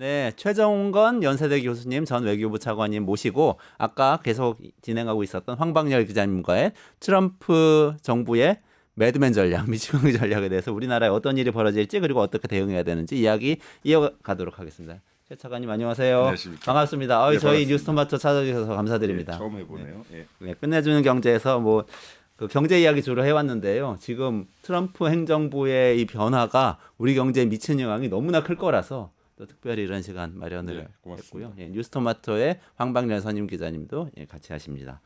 네, 최정건 연세대 교수님, 전 외교부 차관님 모시고 아까 계속 진행하고 있었던 황방열 기자님과의 트럼프 정부의 매드맨 전략, 미치광이 전략에 대해서 우리나라에 어떤 일이 벌어질지 그리고 어떻게 대응해야 되는지 이야기 이어가도록 하겠습니다. 최 차관님 안녕하세요. 안녕하십니까. 반갑습니다. 네, 저희 반갑습니다. 뉴스토마토 찾아주셔서 감사드립니다. 예, 처음 해보네요. 예. 네, 끝내주는 경제에서 뭐 그 경제 이야기 주로 해왔는데요. 지금 트럼프 행정부의 이 변화가 우리 경제에 미치는 영향이 너무나 클 거라서 또 특별히 이런 시간 마련을 네, 고맙습니다. 했고요. 예, 뉴스토마토의 황방열 선임 기자님도 예, 같이 하십니다.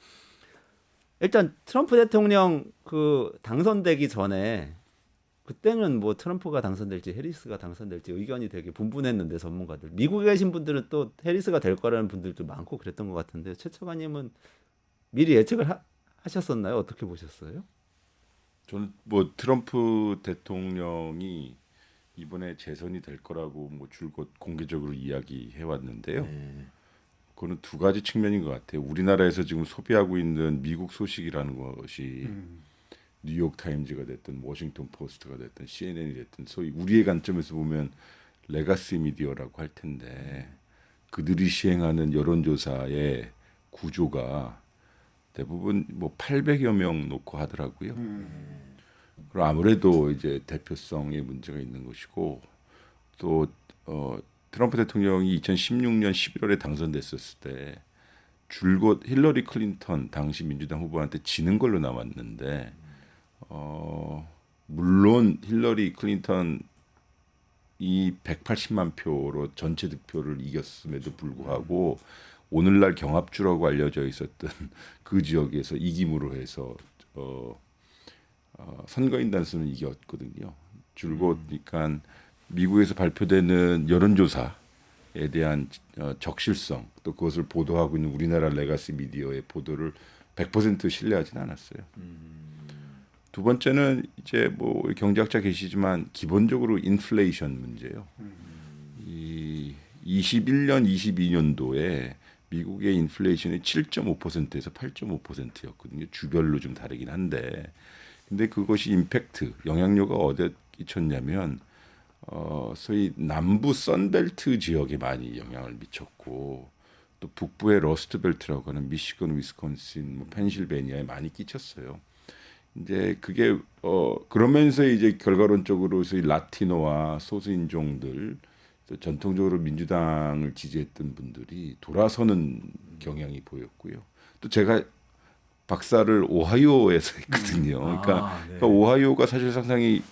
일단 트럼프 대통령 그 당선되기 전에 그때는 뭐 트럼프가 당선될지 해리스가 당선될지 의견이 되게 분분했는데 전문가들 미국에 계신 분들은 또 해리스가 될 거라는 분들도 많고 그랬던 것 같은데 최 차관님은 미리 예측을 하셨었나요? 어떻게 보셨어요? 저는 뭐 트럼프 대통령이 이번에 재선이 될 거라고 뭐 줄곧 공개적으로 이야기해 왔는데요. 그거는 두 가지 측면인 것 같아요. 우리나라에서 지금 소비하고 있는 미국 소식이라는 것이 뉴욕 타임즈가 됐든 워싱턴 포스트가 됐든 CNN이 됐든 소위 우리의 관점에서 보면 레가시 미디어라고 할 텐데 그들이 시행하는 여론조사의 구조가 대부분 뭐 800여 명 놓고 하더라고요. 그럼 아무래도 이제 대표성의 문제가 있는 것이고 또 트럼프 대통령이 2016년 11월에 당선됐었을 때 줄곧 힐러리 클린턴 당시 민주당 후보한테 지는 걸로 나왔는데 물론 힐러리 클린턴 이 180만 표로 전체 득표를 이겼음에도 불구하고 오늘날 경합주라고 알려져 있었던 그 지역에서 이김으로 해서 선거인 단수는 이겼거든요. 줄곧 그러니까 미국에서 발표되는 여론조사에 대한 적실성 또 그것을 보도하고 있는 우리나라 레가시 미디어의 보도를 100% 신뢰하지는 않았어요. 두 번째는 이제 뭐 경제학자 계시지만 기본적으로 인플레이션 문제예요. 이 21년, 22년도에 미국의 인플레이션이 7.5%에서 8.5%였거든요. 주별로 좀 다르긴 한데, 근데 그것이 임팩트, 영향력가 어디에 끼쳤냐면 소위 남부 선벨트 지역에 많이 영향을 미쳤고, 또 북부의 러스트벨트라고 하는 미시건, 위스콘신, 뭐 펜실베니아에 많이 끼쳤어요. 이제 그게 그러면서 이제 결과론적으로 소위 라티노와 소수인종들 전통적으로 민주당을 지지했던 분들이 돌아서는 경향이 보였고요. 또 제가 박사를 오하이오에서 했거든요. 그러니까 오하이오가 사실 상당히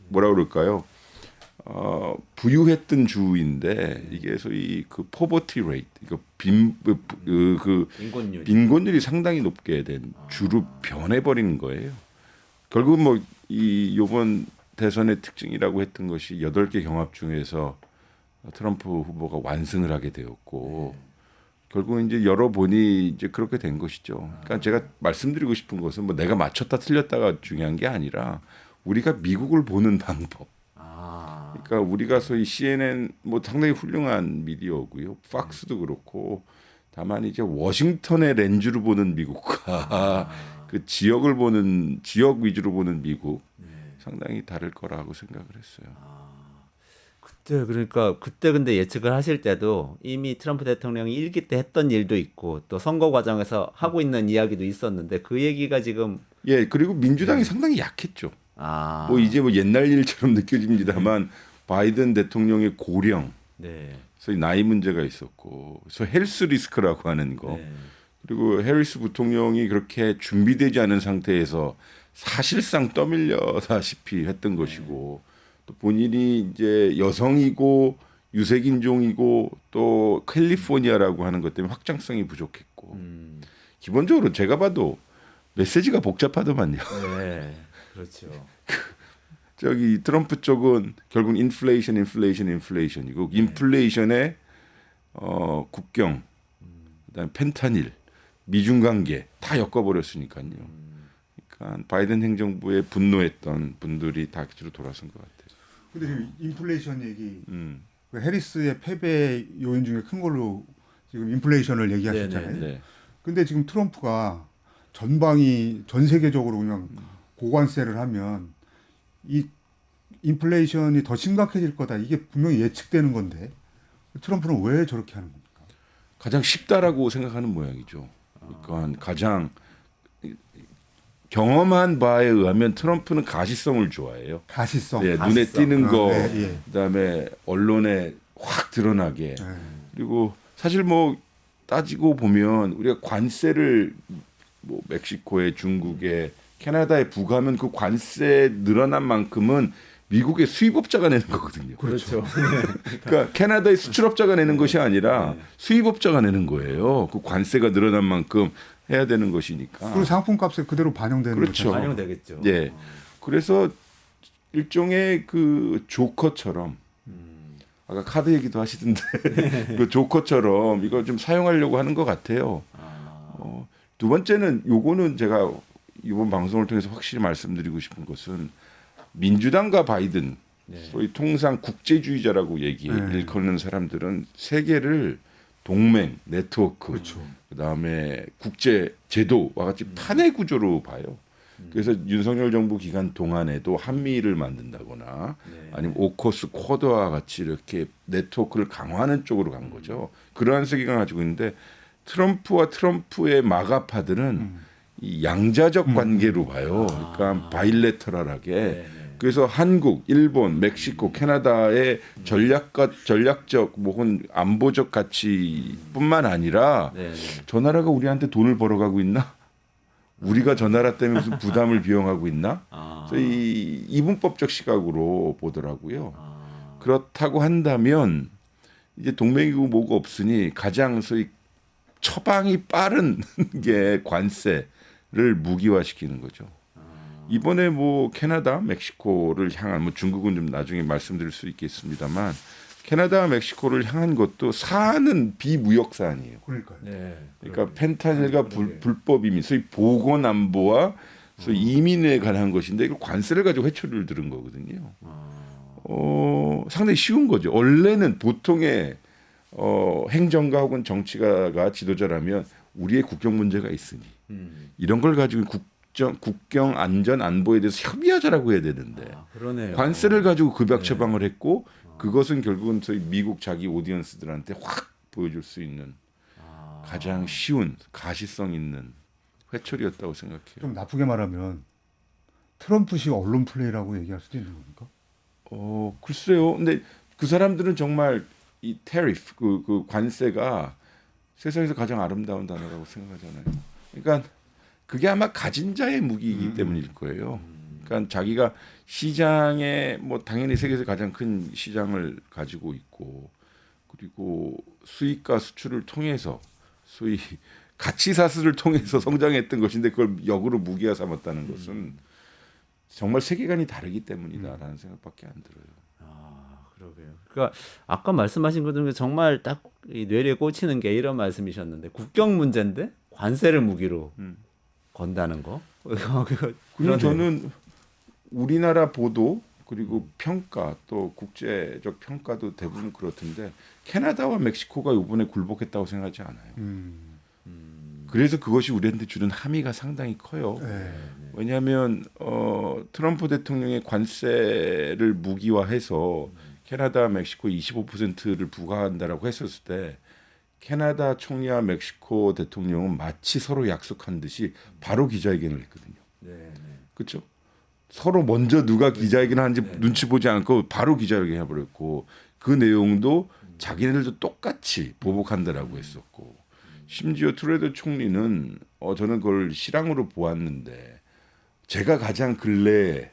뭐라 그럴까요? 부유했던 주인데 이게 소위 그 포버티 레이트, 빈곤율이 상당히 높게 된 주로 변해버리는 거예요. 결국 뭐 이 요번 대선의 특징이라고 했던 것이 8개 경합 중에서 트럼프 후보가 완승을 하게 되었고 결국 이제 열어보니 이제 그렇게 된 것이죠. 그러니까 제가 말씀드리고 싶은 것은 뭐 내가 맞췄다 틀렸다가 중요한 게 아니라 우리가 미국을 보는 방법. 그러니까 우리가 소위 CNN 뭐 상당히 훌륭한 미디어고요. 팍스도 그렇고 다만 이제 워싱턴의 렌즈로 보는 미국과 그 지역을 보는 지역 위주로 보는 미국 상당히 다를 거라고 생각을 했어요. 그때 그러니까 그때 근데 예측을 하실 때도 이미 트럼프 대통령이 일기 때 했던 일도 있고 또 선거 과정에서 하고 있는 이야기도 있었는데 그 얘기가 지금 그리고 민주당이 상당히 약했죠. 뭐 이제 뭐 옛날 일처럼 느껴집니다만 바이든 대통령의 고령, 소위 나이 문제가 있었고, 그래서 헬스 리스크라고 하는 거, 그리고 해리스 부통령이 그렇게 준비되지 않은 상태에서 사실상 떠밀려다시피 했던 것이고, 또 본인이 이제 여성이고 유색인종이고 또 캘리포니아라고 하는 것 때문에 확장성이 부족했고, 기본적으로 제가 봐도 메시지가 복잡하더만요. 네, 그렇죠. 저기 트럼프 쪽은 결국 인플레이션이고 인플레이션에 국경, 그다음에 펜타닐, 미중 관계 다 엮어버렸으니까요. 그러니까 바이든 행정부에 분노했던 분들이 다 기지로 돌아선 것 같아요. 근데 지금 인플레이션 얘기, 그 해리스의 패배 요인 중에 큰 걸로 지금 인플레이션을 얘기하셨잖아요. 네. 근데 지금 트럼프가 전방위 전 세계적으로 그냥 고관세를 하면 이 인플레이션이 더 심각해질 거다. 이게 분명히 예측되는 건데 트럼프는 왜 저렇게 하는 겁니까? 가장 쉽다라고 생각하는 모양이죠. 그러니까 가장 경험한 바에 의하면 트럼프는 가시성을 좋아해요. 가시성. 네, 가시성. 눈에 띄는 거, 네, 예. 그다음에 언론에 확 드러나게. 네. 그리고 사실 뭐 따지고 보면 우리가 관세를 뭐 멕시코에, 중국에, 캐나다에 부과하면 그 관세 늘어난 만큼은 미국의 수입업자가 내는 거거든요. 그렇죠. 그러니까 캐나다의 수출업자가 내는 것이 아니라 수입업자가 내는 거예요. 그 관세가 늘어난 만큼 해야 되는 것이니까. 그리고 상품값에 그대로 반영되는 그렇죠. 거죠. 반영되겠죠. 예. 그래서 일종의 그 조커처럼 아까 카드 얘기도 하시던데 그 조커처럼 이거 좀 사용하려고 하는 것 같아요. 두 번째는 요거는 제가 이번 방송을 통해서 확실히 말씀드리고 싶은 것은 민주당과 바이든 소위 통상 국제주의자라고 일컫는 사람들은 세계를 동맹, 네트워크, 그렇죠. 그다음에 국제 제도와 같이 판의 구조로 봐요. 그래서 윤석열 정부 기간 동안에도 한미일을 만든다거나 아니면 오커스 쿼드와 같이 이렇게 네트워크를 강화하는 쪽으로 간 거죠. 그러한 세계관을 가지고 있는데 트럼프와 트럼프의 마가파들은 이 양자적 관계로 봐요. 그러니까 바일레터럴하게. 그래서 한국, 일본, 멕시코, 캐나다의 전략적 혹은 안보적 가치뿐만 아니라 저 나라가 우리한테 돈을 벌어가고 있나? 우리가 저 나라 때문에 무슨 부담을 비용하고 있나? 그래서 이 이분법적 시각으로 보더라고요. 그렇다고 한다면 이제 동맹이고 뭐고 없으니 가장 소위 처방이 빠른 게 관세를 무기화시키는 거죠. 이번에 뭐 캐나다, 멕시코를 향한 뭐 중국은 좀 나중에 말씀드릴 수 있겠습니다만 캐나다, 멕시코를 향한 것도 사안은 비무역 사안이에요. 그러니까요. 그러니까 펜타닐과 불법 이민, 소위 보건 안보와 소위 이민에 관한 것인데 이걸 관세를 가지고 회초리를 들은 거거든요. 상당히 쉬운 거죠. 원래는 보통의 행정가 혹은 정치가가 지도자라면 우리의 국경 문제가 있으니 이런 걸 가지고 국경 안전 안보에 대해서 협의하자라고 해야 되는데 그러네요. 관세를 가지고 급약 처방을 했고 그것은 결국은 저희 미국 자기 오디언스들한테 확 보여줄 수 있는 가장 쉬운 가시성 있는 회초리였다고 생각해요. 좀 나쁘게 말하면 트럼프식 언론 플레이라고 얘기할 수도 있는 겁니까? 글쎄요. 근데 그 사람들은 정말 이 테리프 그 관세가 세상에서 가장 아름다운 단어라고 생각하잖아요. 그러니까 그게 아마 가진 자의 무기이기 때문일 거예요. 그러니까 자기가 시장에 뭐 당연히 세계에서 가장 큰 시장을 가지고 있고 그리고 수입과 수출을 통해서 소위 가치 사슬을 통해서 성장했던 것인데 그걸 역으로 무기화 삼았다는 것은 정말 세계관이 다르기 때문이다라는 생각밖에 안 들어요. 그러게요. 그러니까 아까 말씀하신 것 중에 정말 딱 이 뇌리에 꽂히는 게 이런 말씀이셨는데 국경 문제인데 관세를 무기로 건다는 거. 그리고 저는 우리나라 보도 그리고 평가 또 국제적 평가도 대부분 그렇던데 캐나다와 멕시코가 이번에 굴복했다고 생각하지 않아요. 그래서 그것이 우리한테 주는 함의가 상당히 커요. 왜냐하면 트럼프 대통령의 관세를 무기화해서 캐나다, 멕시코 25%를 부과한다라고 했었을 때 캐나다 총리와 멕시코 대통령은 마치 서로 약속한 듯이 바로 기자회견을 했거든요. 그렇죠? 서로 먼저 누가 기자회견 하는지 눈치 보지 않고 바로 기자회견 해버렸고 그 내용도 자기네들도 똑같이 보복한다라고 했었고 심지어 트루도 총리는 저는 그걸 실황으로 보았는데 제가 가장 근래에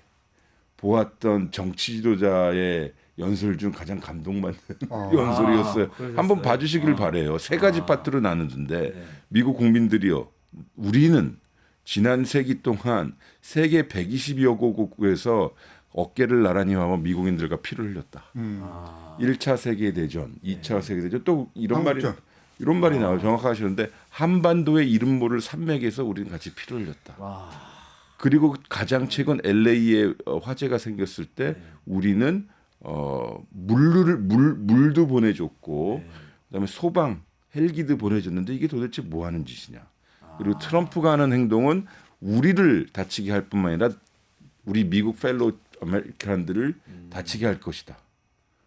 보았던 정치 지도자의 연설 중 가장 감동받는 연설이었어요. 한번 봐주시길 바래요. 세 가지 파트로 나누는데 미국 국민들이요. 우리는 지난 세기 동안 세계 120여 개국에서 어깨를 나란히 하며 미국인들과 피를 흘렸다. 1차 세계대전, 2차 세계대전 또 이런 말이 나와요. 정확하시는데 한반도의 이름 모를 산맥에서 우리는 같이 피를 흘렸다. 그리고 가장 최근 LA에 화재가 생겼을 때 우리는 물도 보내줬고 그다음에 소방 헬기도 보내줬는데 이게 도대체 뭐 하는 짓이냐. 그리고 트럼프가 하는 행동은 우리를 다치게 할 뿐만 아니라 우리 미국 펠로 아메리칸들을 다치게 할 것이다.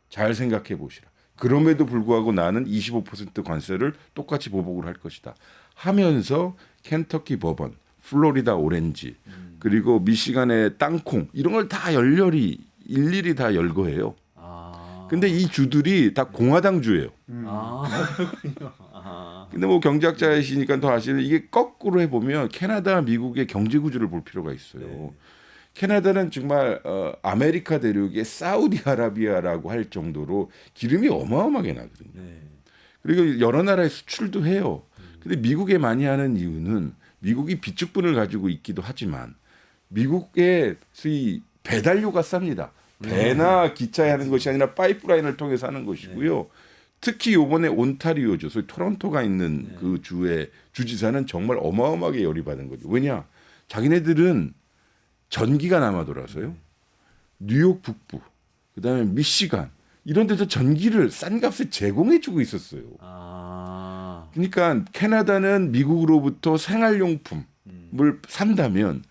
잘 생각해 보시라. 그럼에도 불구하고 나는 25% 관세를 똑같이 보복을 할 것이다. 하면서 켄터키 버번, 플로리다 오렌지, 그리고 미시간의 땅콩 이런 걸 다 열렬히 일일이 다 열거해요. 근데 이 주들이 다 공화당 주예요. 근데 뭐 경제학자이시니까 더 아시는 이게 거꾸로 해보면 캐나다와 미국의 경제 구조를 볼 필요가 있어요. 네. 캐나다는 정말 아메리카 대륙의 사우디아라비아라고 할 정도로 기름이 어마어마하게 나거든요. 네. 그리고 여러 나라에 수출도 해요. 근데 미국에 많이 하는 이유는 미국이 비축분을 가지고 있기도 하지만 미국의 소위 배달료가 쌉니다. 배나 기차에 하는 것이 아니라 파이프라인을 통해서 하는 것이고요. 특히 이번에 온타리오주, 소위 토론토가 있는 그 주의 주지사는 정말 어마어마하게 열이 받은 거죠. 왜냐? 자기네들은 전기가 남아 돌아서요. 뉴욕 북부, 그다음에 미시간 이런 데서 전기를 싼 값에 제공해주고 있었어요. 그러니까 캐나다는 미국으로부터 생활용품을 산다면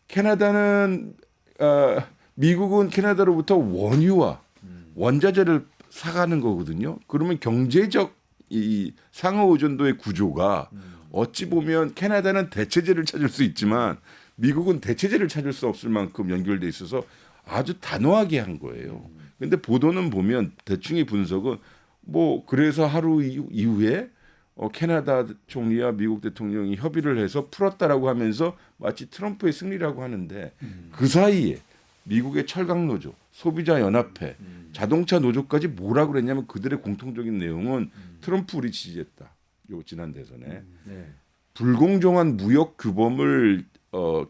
캐나다는 미국은 캐나다로부터 원유와 원자재를 사가는 거거든요. 그러면 경제적 이 상호 의존도의 구조가 어찌 보면 캐나다는 대체재를 찾을 수 있지만 미국은 대체재를 찾을 수 없을 만큼 연결돼 있어서 아주 단호하게 한 거예요. 근데 보도는 보면 대충의 분석은 뭐 그래서 하루 이후에 캐나다 총리와 미국 대통령이 협의를 해서 풀었다라고 하면서 마치 트럼프의 승리라고 하는데 그 사이에 미국의 철강 노조, 소비자 연합회, 자동차 노조까지 뭐라고 그랬냐면 그들의 공통적인 내용은 트럼프 우리 지지했다. 요 지난 대선에 네. 불공정한 무역 규범을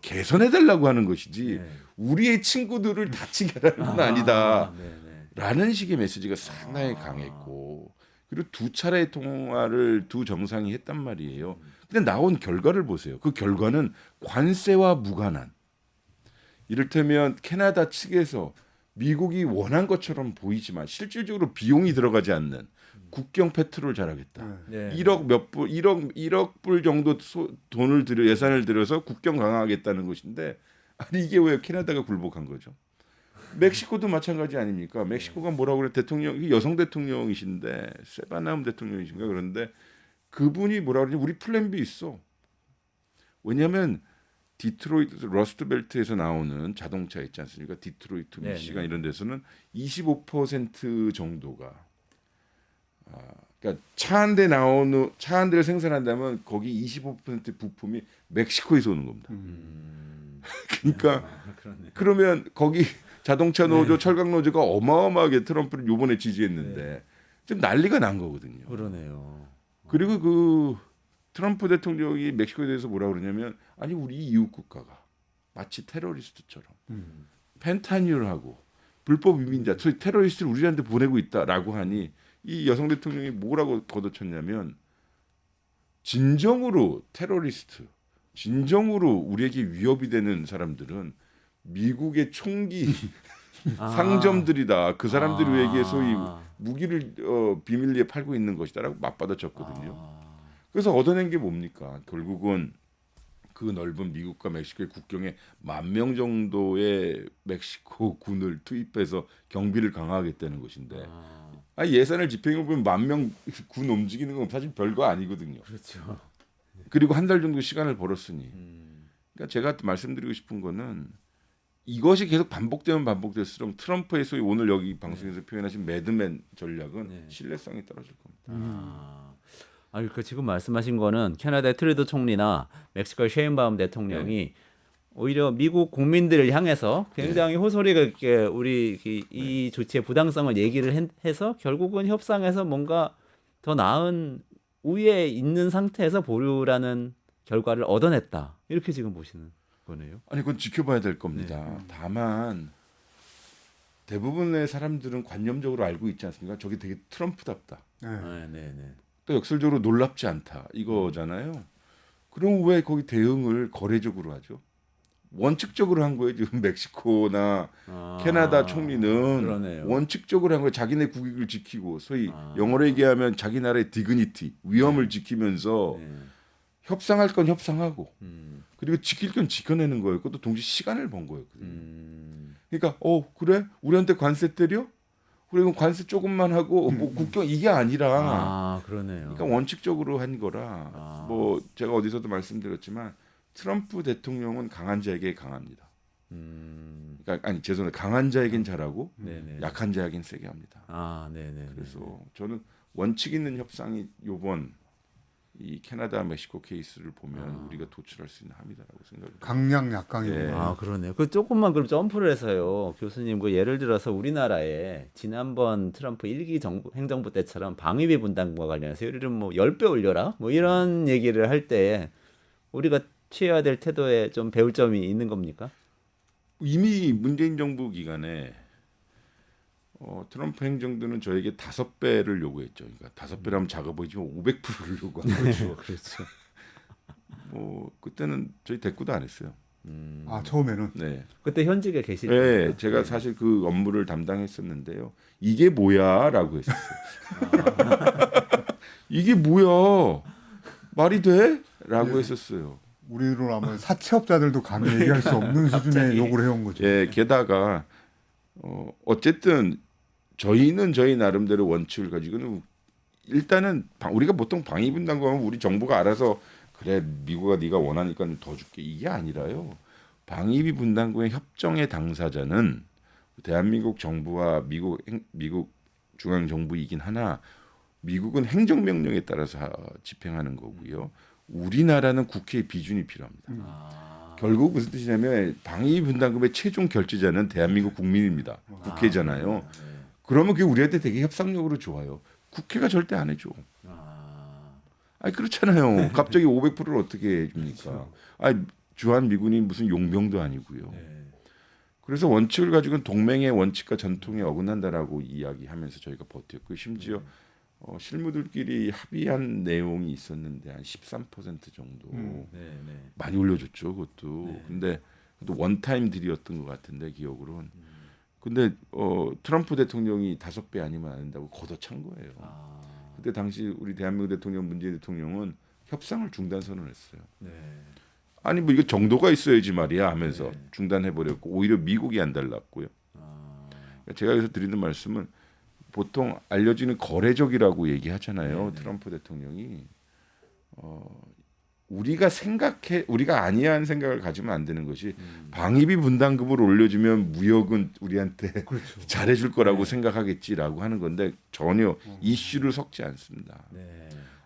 개선해 달라고 하는 것이지 네. 우리의 친구들을 다치게 하라는 건 아니다. 네네. 라는 식의 메시지가 상당히 강했고 그리고 두 차례의 통화를 두 정상이 했단 말이에요. 근데 나온 결과를 보세요. 그 결과는 관세와 무관한 이를테면 캐나다 측에서 미국이 원한 것처럼 보이지만 실질적으로 비용이 들어가지 않는 국경 페트롤 잘하겠다. 네. 1억 불 정도 돈을 들여 예산을 들여서 국경 강화하겠다는 것인데 아니 이게 왜 캐나다가 굴복한 거죠? 멕시코도 마찬가지 아닙니까? 멕시코가 뭐라고 그래 대통령 여성 대통령이신데 세바나움 대통령이신가 그런데 그분이 뭐라 그러지 우리 플랜 B 있어. 왜냐하면 디트로이트 러스트벨트에서 나오는 자동차 있지 않습니까? 디트로이트, 미시간 이런 데서는 25% 정도가 그러니까 차 한 대를 생산한다면 거기 25% 부품이 멕시코에서 오는 겁니다. 그러니까 그러면 거기 자동차 노조, 철강 노조가 어마어마하게 트럼프를 이번에 지지했는데 지금 난리가 난 거거든요. 그러네요. 그리고 그 트럼프 대통령이 멕시코에 대해서 뭐라 그러냐면 아니 우리 이웃 국가가 마치 테러리스트처럼 펜타닐하고 불법 이민자, 소위 테러리스트를 우리한테 보내고 있다라고 하니 이 여성 대통령이 뭐라고 걷어쳤냐면 진정으로 테러리스트, 진정으로 우리에게 위협이 되는 사람들은 미국의 총기 상점들이다. 그 사람들이 우리에게 소위 무기를 비밀리에 팔고 있는 것이다라고 맞받아쳤거든요. 그래서 얻어낸 게 뭡니까? 결국은 그 넓은 미국과 멕시코의 국경에 10,000명 정도의 멕시코 군을 투입해서 경비를 강화하겠다는 것인데 예산을 집행해 보면 10,000명 군 움직이는 건 사실 별거 아니거든요. 그렇죠. 그리고 한 달 정도 시간을 벌었으니 그러니까 제가 말씀드리고 싶은 거는 이것이 계속 반복되면 반복될수록 트럼프의 소위 오늘 여기 방송에서 표현하신 매드맨 전략은 신뢰성이 떨어질 겁니다. 그러니까 지금 말씀하신 거는 캐나다의 트루도 총리나 멕시코의 셰인바움 대통령이 오히려 미국 국민들을 향해서 굉장히 호소리가 있게 우리 이 조치의 부당성을 얘기를 해서 결국은 협상에서 뭔가 더 나은 우위에 있는 상태에서 보류라는 결과를 얻어냈다. 이렇게 지금 보시는 거네요. 아니 그건 지켜봐야 될 겁니다. 다만 대부분의 사람들은 관념적으로 알고 있지 않습니까? 저게 되게 트럼프답다. 네. 또 역설적으로 놀랍지 않다 이거잖아요. 그럼 왜 거기 대응을 거래적으로 하죠? 원칙적으로 한 거예요. 지금 멕시코나 캐나다 총리는 그러네요. 원칙적으로 한 거예요. 자기네 국익을 지키고 소위 영어로 얘기하면 자기 나라의 디그니티, 위엄을 지키면서 협상할 건 협상하고 그리고 지킬 건 지켜내는 거예요. 그것도 동시에 시간을 번 거였거든요. 그러니까 그래? 우리한테 관세 때려? 그리고 관세 조금만 하고 뭐 국경 이게 아니라 아, 그러네요. 그러니까 원칙적으로 한 거라 아. 뭐 제가 어디서도 말씀드렸지만 트럼프 대통령은 강한 자에게 강합니다. 그러니까 아니 죄송해요. 강한 자에겐 잘하고 네네. 약한 자에겐 세게 합니다. 아, 네네. 그래서 저는 원칙 있는 협상이 요번 이 캐나다 멕시코 케이스를 보면 우리가 도출할 수 있는 함이다라고 생각합니다. 강약 약강이구나. 예. 아, 그러네요. 그 조금만 그럼 점프를 해서요. 교수님, 그 예를 들어서 우리나라에 지난번 트럼프 1기 행정부 때처럼 방위비 분담금과 관련해서 예를 들면 뭐 10배 올려라? 뭐 이런 얘기를 할 때 우리가 취해야 될 태도에 좀 배울 점이 있는 겁니까? 이미 문재인 정부 기간에 트럼프 행정부는 저에게 5배를 요구했죠. 그러니까 5배라면 작아 보이지만 500%를 요구한 거죠. 그렇죠. 뭐 그때는 저희 대꾸도 안 했어요. 아 처음에는 네. 그때 현직에 계실 네, 때요. 제가 사실 그 업무를 담당했었는데요. 이게 뭐야라고 했었어요. 이게 뭐야? 말이 돼? 라고 했었어요. 우리로 하면 사채업자들도 감히 얘기할 수 없는 수준의 욕을 해온 거죠. 예, 게다가 어쨌든 저희는 저희 나름대로 원칙을 가지고는 일단은 우리가 보통 방위 분담금하면 우리 정부가 알아서 그래 미국아 네가 원하니까 더 줄게 이게 아니라요. 방위비 분담금의 협정의 당사자는 대한민국 정부와 미국 중앙 정부이긴 하나 미국은 행정명령에 따라서 집행하는 거고요. 우리나라는 국회의 비준이 필요합니다. 결국 무슨 뜻이냐면 방위 분담금의 최종 결제자는 대한민국 국민입니다. 국회잖아요. 그러면 그게 우리한테 되게 협상력으로 좋아요. 국회가 절대 안 해줘. 아니 그렇잖아요. 갑자기 500%를 어떻게 해줍니까? 아니 주한 미군이 무슨 용병도 아니고요. 그래서 원칙을 가지고는 동맹의 원칙과 전통에 어긋난다라고 이야기하면서 저희가 버텼고 심지어 실무들끼리 합의한 내용이 있었는데 한 13% 정도 많이 올려줬죠 그것도. 근데 또 원타임 딜이었던 것 같은데 기억으로는. 근데 트럼프 대통령이 5배 아니면 안 된다고 걷어찬 거예요. 그때 당시 우리 대한민국 대통령 문재인 대통령은 협상을 중단 선언했어요. 아니 뭐 이거 정도가 있어야지 말이야 하면서 중단해 버렸고 오히려 미국이 안 달랐고요. 제가 여기서 드리는 말씀은 보통 알려지는 거래적이라고 얘기하잖아요. 트럼프 대통령이 우리가 아니한 생각을 가지면 안 되는 것이 방위비 분담금을 올려주면 무역은 우리한테 그렇죠. 잘해줄 거라고 생각하겠지라고 하는 건데 전혀 이슈를 섞지 않습니다.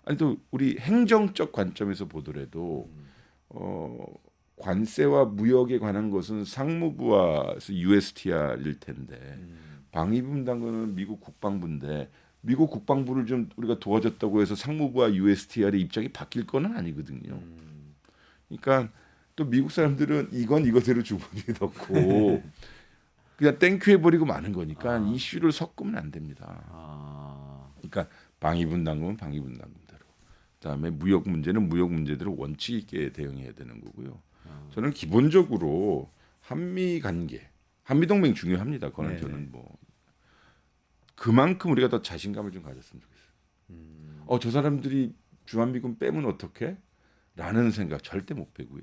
아니 또 우리 행정적 관점에서 보더라도 관세와 무역에 관한 것은 상무부와 USTR일 텐데 방위비 분담금은 미국 국방부인데 미국 국방부를 좀 우리가 도와줬다고 해서 상무부와 USTR의 입장이 바뀔 건 아니거든요. 그러니까 또 미국 사람들은 이건 이것대로 주머니에 넣고 그냥 땡큐 해버리고 마는 거니까 이슈를 섞으면 안 됩니다. 그러니까 방위 분담금은 방위 분담금대로, 그다음에 무역 문제는 무역 문제대로 원칙 있게 대응해야 되는 거고요. 저는 기본적으로 한미 관계, 한미 동맹 중요합니다. 그거는 저는 뭐 그만큼 우리가 더 자신감을 좀 가졌으면 좋겠어요. 저 사람들이 주한미군 빼면 어떡해? 라는 생각 절대 못 빼고요.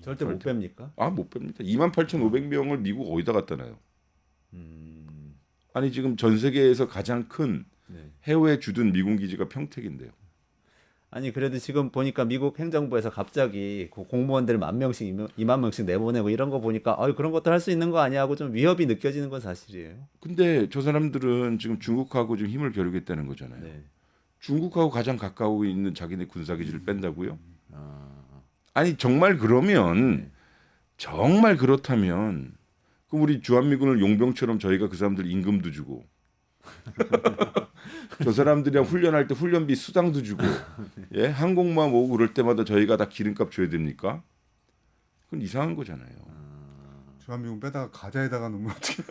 절대 못 뺍니까? 못 뺍니다. 28,500명을 미국 어디다 갖다 놔요? 아니 지금 전 세계에서 가장 큰 해외 주둔 미군 기지가 평택인데요. 아니 그래도 지금 보니까 미국 행정부에서 갑자기 그 공무원들 10,000명씩 20,000명씩 내보내고 이런 거 보니까 그런 것도 할 수 있는 거 아니야 하고 좀 위협이 느껴지는 건 사실이에요. 근데 저 사람들은 지금 중국하고 좀 힘을 겨루겠다는 거잖아요. 중국하고 가장 가까워 있는 자기네 군사기지를 뺀다고요? 아니 정말 그러면 정말 그렇다면 그럼 우리 주한미군을 용병처럼 저희가 그 사람들 임금도 주고 저 사람들이랑 훈련할 때 훈련비 수당도 주고 항공모함 오고 그럴 때마다 저희가 다 기름값 줘야 됩니까? 그건 이상한 거잖아요. 주한미군 빼다가 가자에다가 놓으면 어떻게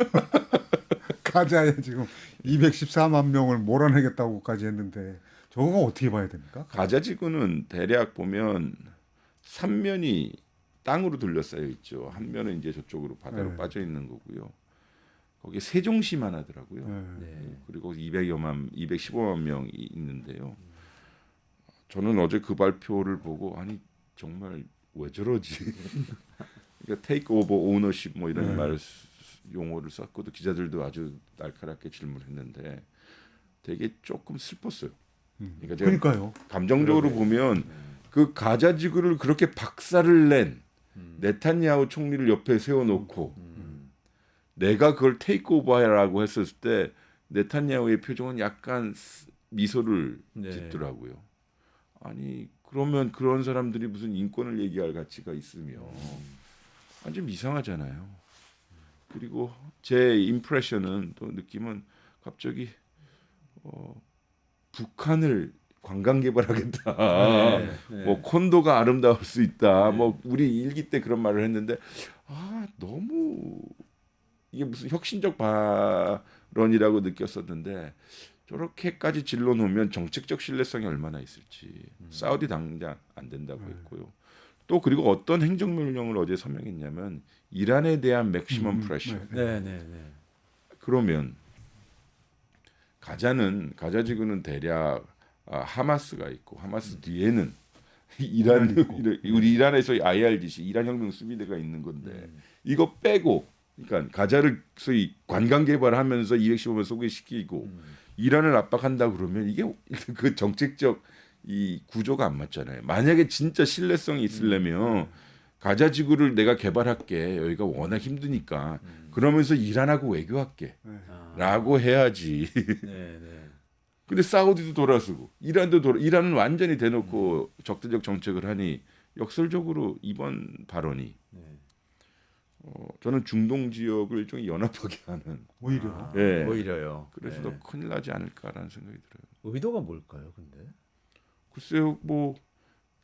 가자에 지금 214만 명을 몰아내겠다고까지 했는데 저거 어떻게 봐야 됩니까? 가자지구는 대략 보면 3면이 땅으로 둘러싸여 있죠. 한 면은 이제 저쪽으로 바다로 빠져 있는 거고요. 거기 세종시만 하더라고요. 그리고 215만 명이 있는데요. 저는 어제 그 발표를 보고 아니 정말 왜 저러지? 그러니까 테이크 오버 오너십 뭐 이런 말을 용어를 썼고 또 기자들도 아주 날카롭게 질문했는데 되게 조금 슬펐어요. 그러니까 제가 그러니까요. 감정적으로 보면 그 가자 지구를 그렇게 박살을 낸 네탄야후 총리를 옆에 세워놓고 내가 그걸 테이크오버라고 했었을 때 네탄야후의 표정은 약간 미소를 네. 짓더라고요. 아니 그러면 그런 사람들이 무슨 인권을 얘기할 가치가 있으며 좀 이상하잖아요. 그리고 제 임프레션은 또 느낌은 갑자기 북한을 관광 개발하겠다. 네. 뭐 콘도가 아름다울 수 있다. 뭐 우리 일기 때 그런 말을 했는데 너무 이게 무슨 혁신적 발언이라고 느꼈었는데 저렇게까지 질러 놓으면 정책적 신뢰성이 얼마나 있을지. 사우디 당장 안 된다고 했고요. 또 그리고 어떤 행정명령을 어제 서명했냐면 이란에 대한 맥시멈 프레셔. 네, 네, 네. 그러면 가자 지구는 대략 하마스가 있고 하마스 뒤에는 우리 이란에서 IRGC 이란혁명 수비대가 있는 건데 이거 빼고 그러니까 가자를 소위 관광 개발하면서 215만 소개시키고 이란을 압박한다 그러면 이게 그 정책적 이 구조가 안 맞잖아요. 만약에 진짜 신뢰성이 있으려면 가자 지구를 내가 개발할게. 여기가 워낙 힘드니까. 그러면서 이란하고 외교할게. 라고 해야지. 네, 네. 근데 사우디도 돌아서고 이란은 완전히 대놓고 적대적 정책을 하니 역설적으로 이번 발언이 저는 중동 지역을 일종의 연합하게 하는 오히려 예. 오히려요. 그래서 네. 더 큰일 나지 않을까라는 생각이 들어요. 의도가 뭘까요, 근데? 글쎄요, 뭐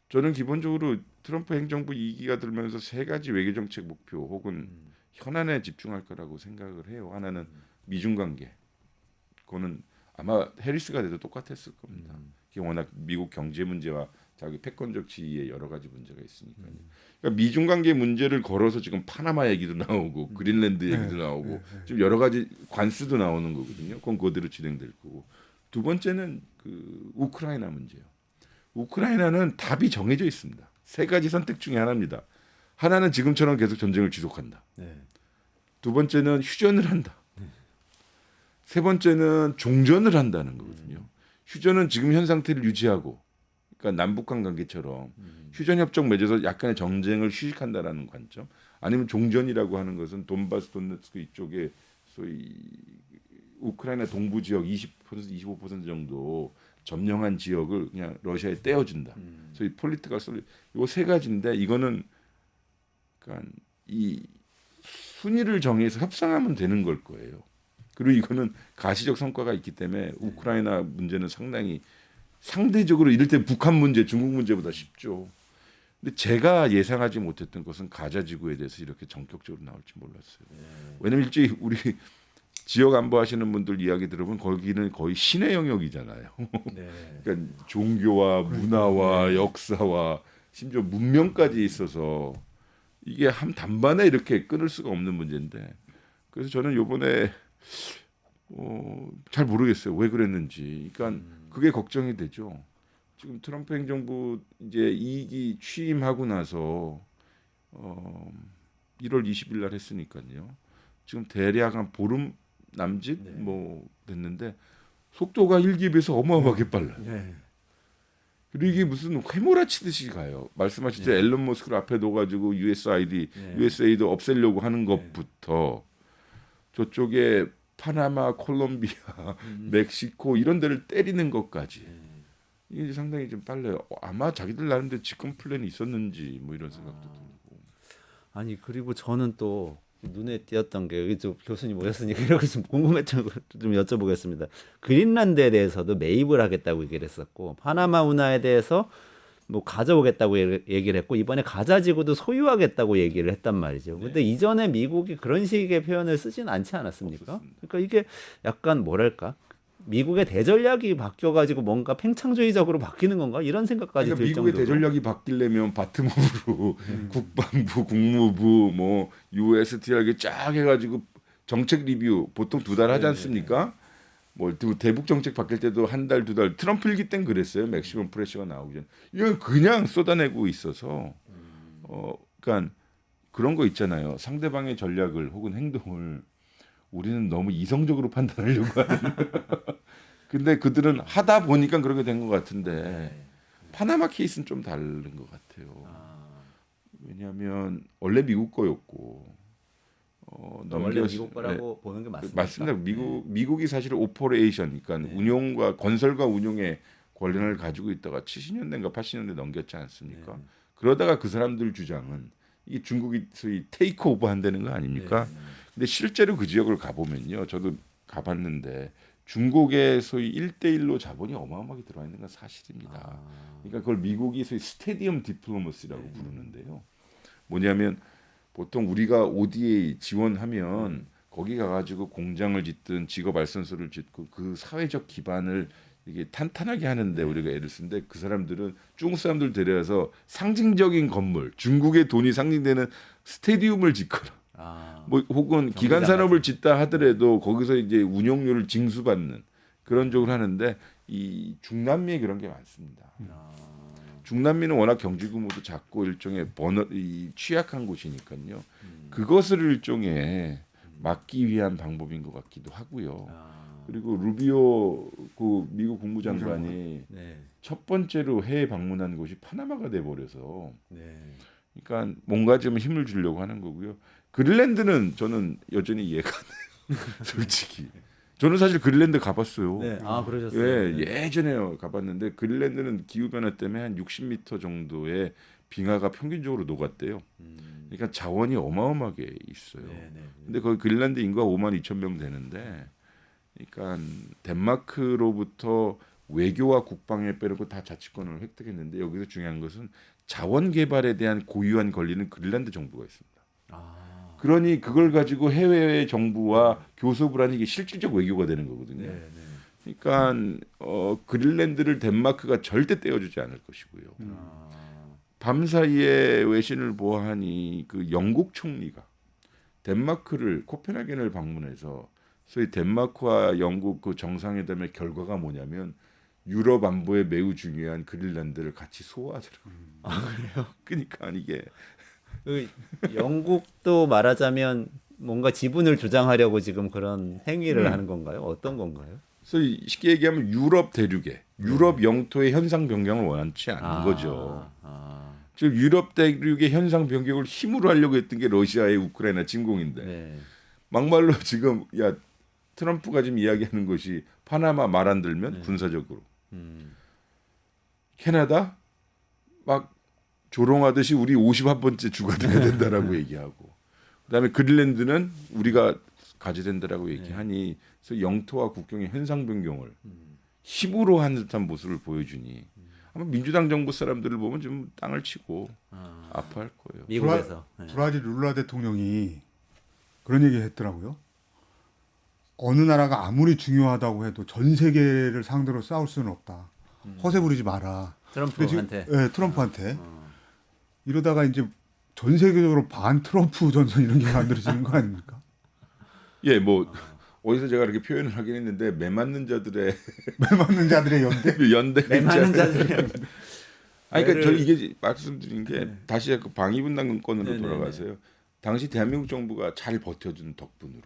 저는 기본적으로 트럼프 행정부 2기가 들면서 세 가지 외교 정책 목표 혹은 현안에 집중할 거라고 생각을 해요. 하나는 미중 관계. 그거는 아마 해리스가 돼도 똑같았을 겁니다. 이게 워낙 미국 경제 문제와 자기 패권적 지위에 여러 가지 문제가 있으니까요. 그러니까 미중 관계 문제를 걸어서 지금 파나마 얘기도 나오고 그린랜드 얘기도 나오고 지금 여러 가지 관수도 나오는 거거든요. 그건 그대로 진행될 거고. 두 번째는 그 우크라이나 문제예요. 우크라이나는 답이 정해져 있습니다. 세 가지 선택 중에 하나입니다. 하나는 지금처럼 계속 전쟁을 지속한다. 네. 두 번째는 휴전을 한다. 세 번째는 종전을 한다는 거거든요. 휴전은 지금 현 상태를 유지하고, 그러니까 남북한 관계처럼 휴전 협정 맺어서 약간의 정쟁을 휴식한다라는 관점. 아니면 종전이라고 하는 것은 돈바스 돈네츠크 이쪽에 소위 우크라이나 동부 지역 20% 25% 정도 점령한 지역을 그냥 러시아에 떼어준다. 소위 폴리티컬 솔리. 요 세 가지인데 이거는 그러니까 이 순위를 정해서 협상하면 되는 걸 거예요. 그리고 이거는 가시적 성과가 있기 때문에 우크라이나 문제는 상대적으로 이럴 때 북한 문제, 중국 문제보다 쉽죠. 근데 제가 예상하지 못했던 것은 가자 지구에 대해서 이렇게 전격적으로 나올지 몰랐어요. 왜냐면 일찍 우리 지역 안보하시는 분들 이야기 들어보면 거기는 거의 신의 영역이잖아요. 네. 그러니까 종교와 문화와 역사와 심지어 문명까지 있어서 이게 한 단반에 이렇게 끊을 수가 없는 문제인데 그래서 저는 이번에 잘 모르겠어요. 왜 그랬는지. 그러니까 그게 걱정이 되죠. 지금 트럼프 행정부 이제 2기 취임하고 나서 1월 20일 날 했으니까요. 지금 대략 한 보름 남짓 뭐 됐는데 속도가 1기에 비해서 어마어마하게 빨라요. 네. 그리고 이게 무슨 휘몰아치듯이 가요. 말씀하신 대로 앨런 머스크를 앞에 둬가지고 USAID 없애려고 하는 것부터 저쪽에 파나마, 콜롬비아, 멕시코 이런 데를 때리는 것까지 이게 이제 상당히 좀 빨라요. 아마 자기들 나름대로 집권 플랜이 있었는지 뭐 이런 생각도 들고. 아니 그리고 저는 또 눈에 띄었던 게 여기 좀 교수님 오셨으니까 이렇게 좀 궁금했던 걸 좀 여쭤보겠습니다. 그린란드에 대해서도 매입을 하겠다고 얘기를 했었고 파나마 운하에 대해서 뭐 가져오겠다고 얘기를 했고 이번에 가자지구도 소유하겠다고 얘기를 했단 말이죠. 근데 이전에 미국이 그런 식의 표현을 쓰진 않지 않았습니까? 없었습니다. 그러니까 이게 약간 뭐랄까 미국의 대전략이 바뀌어가지고 뭔가 팽창주의적으로 바뀌는 건가 이런 생각까지 그러니까 들 미국의 정도로. 대전략이 바뀌려면 바텀업으로 국방부, 국무부, 뭐 USTR 이렇게 쫙 해가지고 정책 리뷰 보통 2달 하지 않습니까? 뭐 대북 정책 바뀔 때도 한 달, 2달. 트럼프 일기 땐 그랬어요. 맥시멈 프레셔가 나오기 전. 이건 그냥 쏟아내고 있어서, 그러니까 그런 거 있잖아요. 상대방의 전략을 혹은 행동을 우리는 너무 이성적으로 판단하려고 하는. 근데 그들은 하다 보니까 그렇게 된 것 같은데 파나마 케이스는 좀 다른 것 같아요. 왜냐하면 원래 미국 거였고 원래 미국 거라고 보는 게 맞습니까? 맞습니다. 미국이 사실 오퍼레이션, 그러니까 운용과 건설과 운용의 권한을 가지고 있다가 70년대인가 80년대 넘겼지 않습니까? 그러다가 그 사람들 주장은 이 중국이 소위 테이크 오버 한다는 거 아닙니까? 근데 실제로 그 지역을 가보면요, 저도 가봤는데 중국의 소위 1대1로 자본이 어마어마하게 들어와 있는 건 사실입니다. 그러니까 그걸 미국이 소위 스테디엄 디플로머시라고 부르는데요. 뭐냐면 보통 우리가 ODA 지원하면 거기 가가지고 공장을 짓든 직업 발전소를 짓고 그 사회적 기반을 이게 탄탄하게 하는데 우리가 애를 쓰는데 그 사람들은 중국 사람들 데려와서 상징적인 건물, 중국의 돈이 상징되는 스테디움을 짓거나 뭐 혹은 기간 산업을 짓다 하더라도 거기서 이제 운영료를 징수받는 그런 쪽을 하는데 이 중남미에 그런 게 많습니다. 중남미는 워낙 경제 규모도 작고 일종의 취약한 곳이니까요. 그것을 일종의 막기 위한 방법인 것 같기도 하고요. 그리고 루비오 그 미국 국무장관이 첫 번째로 해외 방문한 곳이 파나마가 돼 버려서 그러니까 뭔가 좀 힘을 주려고 하는 거고요. 그린란드는 저는 여전히 이해가 안 돼요. 솔직히. 저는 사실 그린란드 가봤어요. 네. 아, 그러셨어요. 예, 네. 예전에 가봤는데 그린란드는 기후 변화 때문에 한 60m 정도의 빙하가 평균적으로 녹았대요. 그러니까 자원이 어마어마하게 있어요. 근데 거기 그린란드 인구가 52,000명 되는데, 그러니까 덴마크로부터 외교와 국방에 빼놓고 다 자치권을 획득했는데 여기서 중요한 것은 자원 개발에 대한 고유한 권리는 그린란드 정부가 있습니다. 그러니 그걸 가지고 해외 정부와 교섭을 하는 게 실질적 외교가 되는 거거든요. 그러니까 그린란드를 덴마크가 절대 떼어주지 않을 것이고요. 밤사이에 외신을 보아하니 그 영국 총리가 덴마크를 코펜하겐을 방문해서 소위 덴마크와 영국 그 정상회담의 결과가 뭐냐면 유럽 안보에 매우 중요한 그린란드를 같이 소화하더라고요. 그래요? 그러니까 이게 그 영국도 말하자면 뭔가 지분을 주장하려고 지금 그런 행위를 하는 건가요? 어떤 건가요? 그래서 쉽게 얘기하면 유럽 대륙에 유럽 영토의 현상 변경을 원치 않는 거죠. 즉 유럽 대륙의 현상 변경을 힘으로 하려고 했던 게 러시아의 우크라이나 침공인데 막말로 지금 트럼프가 지금 이야기하는 것이 파나마 말 안 들면 군사적으로 캐나다 막 조롱하듯이 우리 51번째 주가 돼야 된다라고 얘기하고 그다음에 그린란드는 우리가 가져야 된다라고 얘기하니 그래서 영토와 국경의 현상 변경을 힘으로 한 듯한 모습을 보여주니 아마 민주당 정부 사람들을 보면 좀 땅을 치고 아파할 거예요. 미국에서. 브라질 룰라 대통령이 그런 얘기 했더라고요. 어느 나라가 아무리 중요하다고 해도 전 세계를 상대로 싸울 수는 없다. 허세 부리지 마라. 트럼프한테. 네, 트럼프한테. 이러다가 이제 전 세계적으로 반 트럼프 전선 이런 게 만들어지는 거 아닙니까? 예, 뭐 어디서 제가 이렇게 표현을 하긴 했는데 매 맞는 자들의 매 맞는 자들의 연대. 연대. 매 많은 자들이. 아니 그러니까 저 이게 말씀드린 게 다시 그 방위분담권으로 돌아가서요. 당시 대한민국 정부가 잘 버텨준 덕분으로.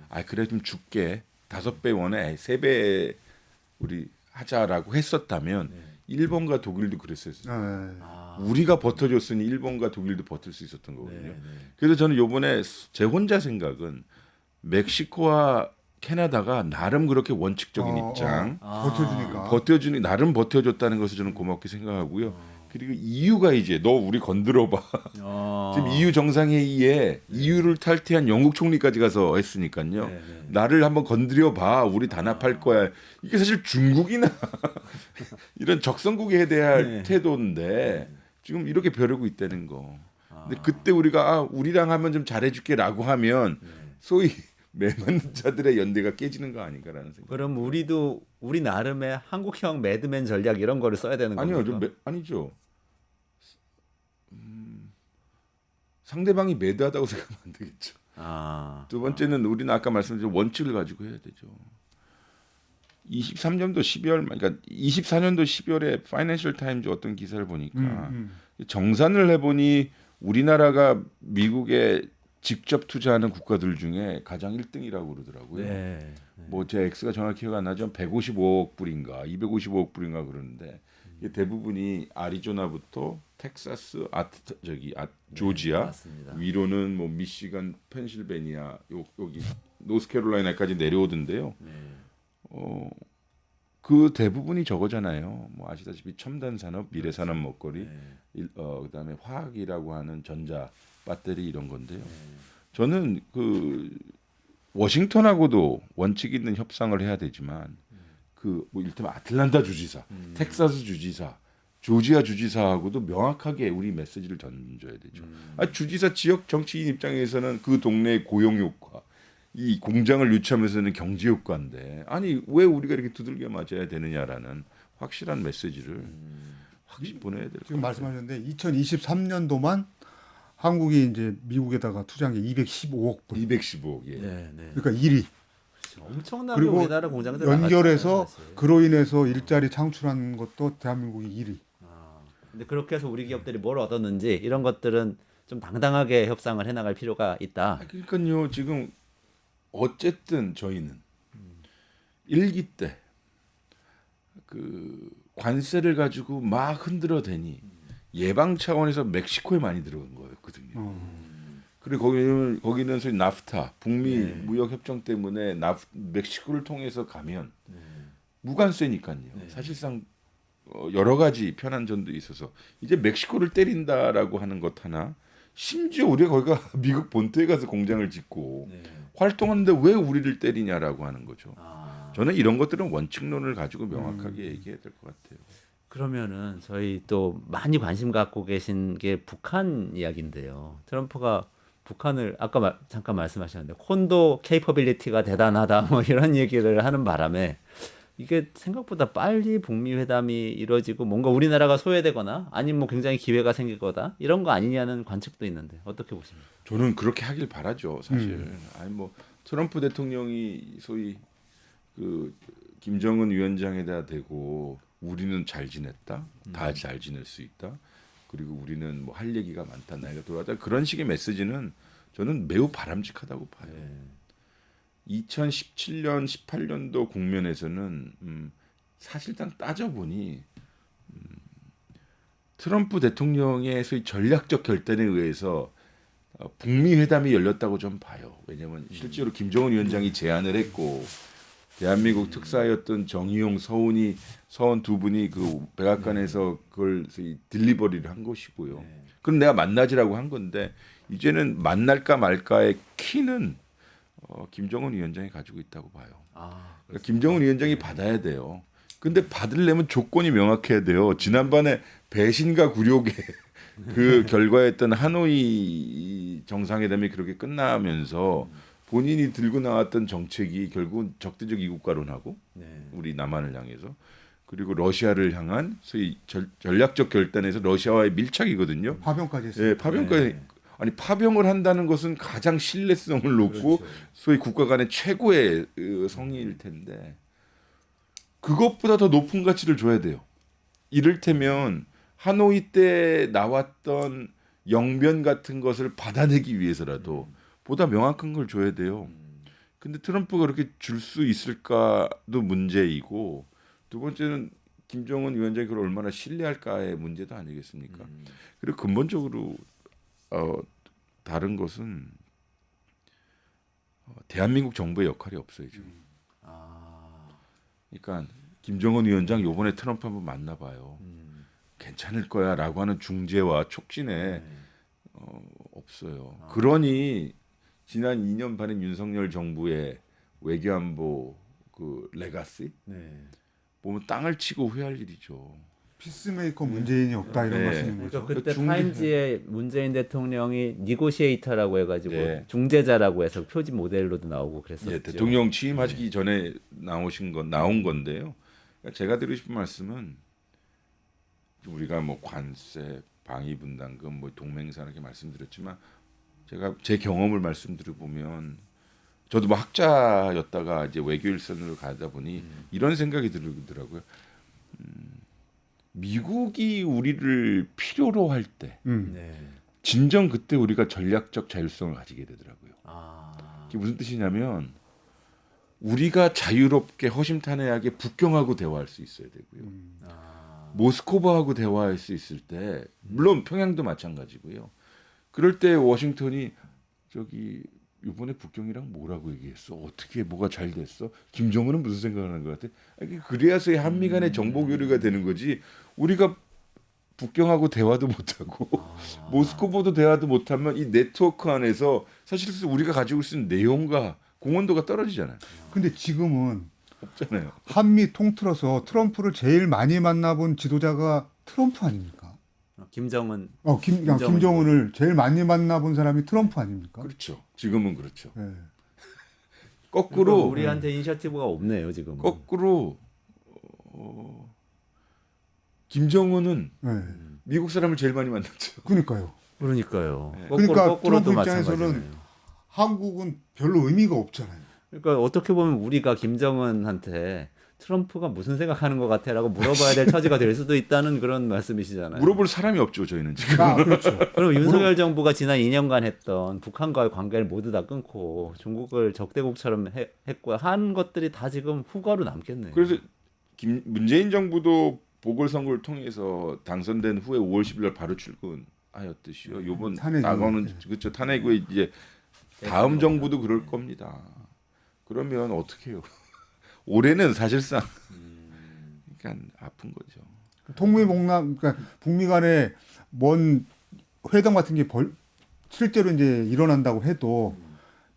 아 그래 좀 줄게 5배 원에 3배 우리 하자라고 했었다면 일본과 독일도 그랬어요. 우리가 버텨줬으니 일본과 독일도 버틸 수 있었던 거거든요. 그래서 저는 요번에 제 혼자 생각은 멕시코와 캐나다가 나름 그렇게 원칙적인 입장 버텨주니까 나름 버텨줬다는 것을 저는 고맙게 생각하고요. 그리고 EU가 이제 너 우리 건드려봐. 지금 EU 정상회의에 EU를 탈퇴한 영국 총리까지 가서 했으니까요. 나를 한번 건드려봐. 우리 단합할 거야. 이게 사실 중국이나 이런 적성국에 대해야 할 태도인데 지금 이렇게 벼르고 있다는 거. 근데 그때 우리가 우리랑 하면 좀 잘해줄게라고 하면 소위 매맞는 자들의 연대가 깨지는 거 아닌가라는 생각. 그럼 우리도 우리 나름의 한국형 매드맨 전략 이런 거를 써야 되는 겁니까? 아니요, 아니죠. 상대방이 매드하다고 생각하면 안 되겠죠. 두 번째는 우리는 아까 말씀드린 원칙을 가지고 해야 되죠. 23년도 12월, 그러니까 24년도 12월에 파이낸셜 타임즈 어떤 기사를 보니까 정산을 해보니 우리나라가 미국의 직접 투자하는 국가들 중에 가장 1등이라고 그러더라고요. 네. 뭐 제 X가 정확히 기억 안 나죠. 155억 불인가 255억 불인가 그러는데 이게 대부분이 아리조나부터 텍사스, 조지아 맞습니다. 위로는 뭐 미시간, 펜실베니아 여기 노스캐롤라이나까지 내려오던데요. 그 대부분이 저거잖아요. 뭐 아시다시피 첨단 산업, 미래 산업 먹거리, 그다음에 화학이라고 하는 전자 배터리 이런 건데요. 저는 그 워싱턴하고도 원칙 있는 협상을 해야 되지만 그 뭐 이를테면 아틀란타 주지사, 텍사스 주지사, 조지아 주지사하고도 명확하게 우리 메시지를 던져야 되죠. 주지사 지역 정치인 입장에서는 그 동네의 고용 효과, 이 공장을 유치하면서는 경제 효과인데 아니 왜 우리가 이렇게 두들겨 맞아야 되느냐라는 확실한 메시지를 확실히 보내야 될 것 지금 같아요. 말씀하셨는데 2023년도만 한국이 이제 미국에다가 투자한 게 215억 불. 215억. 예. 네, 네. 그러니까 1위. 엄청나게 그리고 우리나라 공장들 연결해서 나갔잖아요, 사실. 그로 인해서 일자리 창출한 것도 대한민국이 1위. 근데 그렇게 해서 우리 기업들이 뭘 얻었는지 이런 것들은 좀 당당하게 협상을 해나갈 필요가 있다. 그러니까요. 지금 어쨌든 저희는 일기 때 그 관세를 가지고 막 흔들어대니 예방 차원에서 멕시코에 많이 들어간 거였거든요. 그리고 거기는 소위 나프타 북미 무역 협정 때문에 멕시코를 통해서 가면 무관세니까요. 사실상 여러 가지 편한 점도 있어서 이제 멕시코를 때린다라고 하는 것 하나, 심지어 우리가 거기가 미국 본토에 가서 공장을 짓고 활동하는데 왜 우리를 때리냐라고 하는 거죠. 저는 이런 것들은 원칙론을 가지고 명확하게 얘기해야 될 것 같아요. 그러면은 저희 또 많이 관심 갖고 계신 게 북한 이야기인데요. 트럼프가 북한을 아까 잠깐 말씀하셨는데 콘도 케이퍼빌리티가 대단하다 뭐 이런 얘기를 하는 바람에 이게 생각보다 빨리 북미 회담이 이루어지고 뭔가 우리나라가 소외되거나 아니면 뭐 굉장히 기회가 생길 거다 이런 거 아니냐는 관측도 있는데 어떻게 보십니까? 저는 그렇게 하길 바라죠, 사실. 아니 뭐 트럼프 대통령이 소위 그 김정은 위원장에다 대고 우리는 잘 지냈다, 다 잘 지낼 수 있다, 그리고 우리는 뭐 할 얘기가 많다, 나이가 돌아다 그런 식의 메시지는 저는 매우 바람직하다고 봐요. 2017년, 18년도 국면에서는 사실상 따져보니 트럼프 대통령의 소위 전략적 결단에 의해서 북미 회담이 열렸다고 좀 봐요. 왜냐하면 실제로 김정은 위원장이 제안을 했고 대한민국 특사였던 정의용, 서훈 두 분이 그 백악관에서 그걸 소위 딜리버리를 한 것이고요. 그럼 내가 만나지라고 한 건데 이제는 만날까 말까의 키는 김정은 위원장이 가지고 있다고 봐요. 그러니까 김정은 위원장이 받아야 돼요. 근데 받으려면 조건이 명확해야 돼요. 지난번에 배신과 굴욕의 그 결과였던 하노이 정상회담이 그렇게 끝나면서 본인이 들고 나왔던 정책이 결국은 적대적 이국가론하고 우리 남한을 향해서 그리고 러시아를 향한 소위 전략적 결단에서 러시아와의 밀착이거든요. 파병까지 했어요. 예, 파병까지. 아니 파병을 한다는 것은 가장 신뢰성을 놓고 소위 국가 간의 최고의 성의일 텐데 그것보다 더 높은 가치를 줘야 돼요. 이를테면 하노이 때 나왔던 영변 같은 것을 받아내기 위해서라도 보다 명확한 걸 줘야 돼요. 근데 트럼프가 그렇게 줄 수 있을까도 문제이고 두 번째는 김정은 위원장이 그걸 얼마나 신뢰할까의 문제도 아니겠습니까? 그리고 근본적으로 다른 것은 대한민국 정부의 역할이 없어요 지금. 그러니까 김정은 위원장 요번에 트럼프 한번 만나봐요. 괜찮을 거야라고 하는 중재와 촉진에 없어요. 그러니 지난 2년 반의 윤석열 정부의 외교안보 그 레가시 보면 땅을 치고 후회할 일이죠. 피스메이커 문재인이 없다 이런 네. 말씀인 거죠. 그러니까 그때 중재- 타임즈에 문재인 대통령이 니고시에이터라고 해가지고 예. 중재자라고 해서 표지 모델로도 나오고 그랬었죠. 예, 대통령 취임하기 전에 나온 건데요. 그러니까 제가 드리고 싶은 말씀은 우리가 뭐 관세, 방위분담금, 뭐 동맹사 이렇게 말씀드렸지만 제가 제 경험을 말씀드려 보면 저도 뭐 학자였다가 이제 외교일선으로 가다 보니 이런 생각이 들더라고요. 미국이 우리를 필요로 할 때 네. 진정 그때 우리가 전략적 자율성을 가지게 되더라고요. 아, 이게 무슨 뜻이냐면 우리가 자유롭게 허심탄회하게 북경하고 대화할 수 있어야 되고요. 아, 모스크바하고 대화할 수 있을 때 물론 평양도 마찬가지고요. 그럴 때 워싱턴이 저기 이번에 북경이랑 뭐라고 얘기했어? 어떻게 뭐가 잘 됐어? 김정은은 무슨 생각을 하는 것 같아? 아니, 그래야서야 한미 간의 정보 교류가 되는 거지. 우리가 북경하고 대화도 못하고 모스크바도 대화도 못하면 이 네트워크 안에서 사실 우리가 가지고 있는 내용과 공헌도가 떨어지잖아요. 근데 지금은 없잖아요. 한미 통틀어서 트럼프를 제일 많이 만나본 지도자가 트럼프 아닙니까? 김정은 김정은을 제일 많이 만나본 사람이 트럼프 아닙니까? 그렇죠. 지금은 그렇죠. 네. 거꾸로 그러니까 우리한테 이니셔티브가 없네요 지금. 거꾸로 김정은은 네. 미국 사람을 제일 많이 만났죠. 그러니까요. 그러니까요. 그러니까 거꾸로도 트럼프 입장에서는 마찬가지네요. 한국은 별로 의미가 없잖아요. 그러니까 어떻게 보면 우리가 김정은한테 트럼프가 무슨 생각하는 것 같아라고 물어봐야 될 처지가 될 수도 있다는 그런 말씀이시잖아요. 물어볼 사람이 없죠. 저희는 지금. 아, 그렇죠. 그럼 윤석열 정부가 지난 2년간 했던 북한과의 관계를 모두 다 끊고 중국을 적대국처럼 했고 한 것들이 다 지금 후과로 남겠네요. 그래서 문재인 정부도 보궐선거를 통해서 당선된 후에 5월 10일 날 바로 출근하였듯이요. 요번 탄핵이, 나가는 네. 그렇죠. 탄핵 후에 이제 다음 정부도 그럴 겁니다. 그러면 어떻게 해요? 올해는 사실상 그러니까 아픈 거죠. 통미봉남, 그러니까 북미 간에 뭔 회담 같은 게 실제로 이제 일어난다고 해도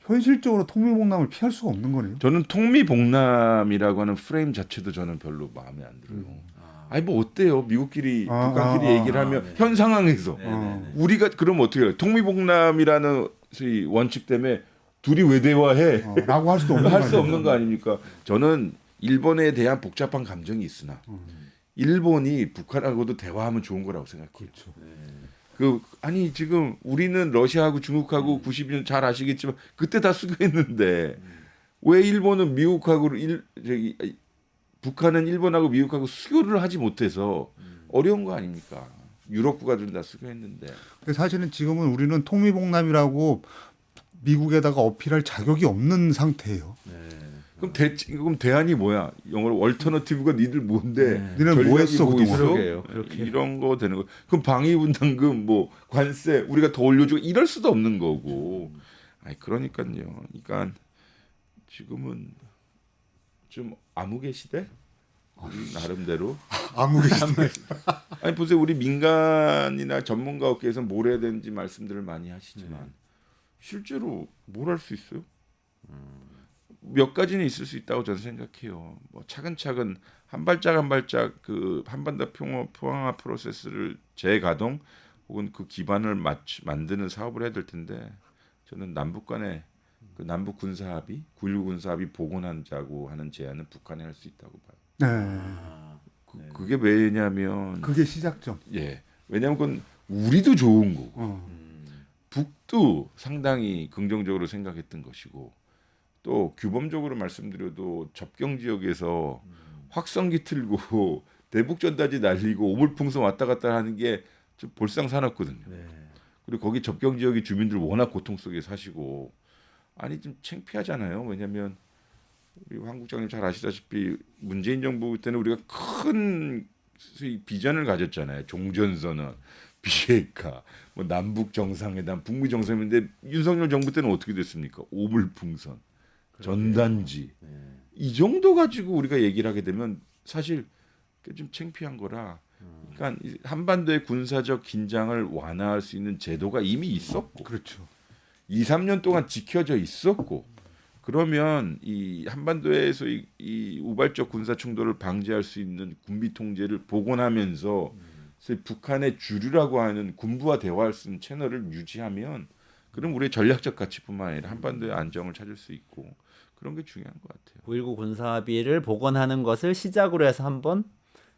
현실적으로 통미봉남을 피할 수가 없는 거네요. 저는 통미봉남이라고 하는 프레임 자체도 저는 별로 마음에 안 들어요. 아니 뭐 어때요? 미국끼리 북한끼리 얘기를 하면 네. 현 상황에서 우리가 그러면 어떻게 해요? 통미봉남이라는 소위 원칙 때문에 둘이 왜 대화해? 라고 할 수도 없는 할 수 거 없는 거 아닙니까? 저는 일본에 대한 복잡한 감정이 있으나 일본이 북한하고도 대화하면 좋은 거라고 생각해요. 그렇죠. 아니 지금 우리는 러시아하고 중국하고 92년 잘 아시겠지만 그때 다 수교했는데 왜 일본은 미국하고 북한은 일본하고 미국하고 수교를 하지 못해서 어려운 거 아닙니까? 유럽 국가들은 다 수교했는데. 근데 사실은 지금은 우리는 통미봉남이라고 미국에다가 어필할 자격이 없는 상태예요. 그럼 대안이 뭐야? 영어로 얼터너티브가 니들 뭔데? 니네는 뭐 전략이 했어, 뭐 그동안? 있어? 그러게요. 그렇게. 이런 거 되는 거. 그럼 방위분담금 뭐 관세 우리가 더 올려주고 이럴 수도 없는 거고. 아니 그러니까요. 그러니까 지금은 좀 암흑의 시대? 우리 나름대로. 아무리 아니 보세요. 우리 민간이나 전문가 업계에서 뭘 해야 되는지 말씀들을 많이 하시지만 실제로 뭘 할 수 있어요? 몇 가지는 있을 수 있다고 저는 생각해요. 뭐 차근차근 한 발짝 한 발짝 그 한반도 평화 프로세스를 재가동 혹은 그 기반을 만드는 사업을 해야 될 텐데 저는 남북 간의 그 남북 군사 합의, 9.19 군사 합의 복원하자고 하는 제안은 북한이 할 수 있다고 봐요. 네. 그게 왜냐면 그게 시작점. 왜냐면 그건 우리도 좋은 거고 어. 북도 상당히 긍정적으로 생각했던 것이고 또 규범적으로 말씀드려도 접경 지역에서 확성기 틀고 대북 전단지 날리고 오물풍선 왔다 갔다 하는 게 좀 볼상사납거든요. 네. 그리고 거기 접경 지역의 주민들 워낙 고통 속에 사시고 아니 좀 창피하잖아요. 왜냐하면 우리 황 국장님 잘 아시다시피 문재인 정부 때는 우리가 큰 비전을 가졌잖아요. 종전선언, 비핵화, 뭐 남북 정상회담, 북미 정상회담인데 윤석열 정부 때는 어떻게 됐습니까? 오물풍선, 전단지 이 정도 가지고 우리가 얘기를 하게 되면 사실 좀 창피한 거라. 그러니까 한반도의 군사적 긴장을 완화할 수 있는 제도가 이미 있었고, 그렇죠. 2, 3년 동안 지켜져 있었고, 그러면 이 한반도에서 이 우발적 군사 충돌을 방지할 수 있는 군비 통제를 복원하면서 북한의 주류라고 하는 군부와 대화할 수 있는 채널을 유지하면, 그럼 우리의 전략적 가치뿐만 아니라 한반도의 안정을 찾을 수 있고 그런 게 중요한 것 같아요. 9.19 군사합의를 복원하는 것을 시작으로 해서 한번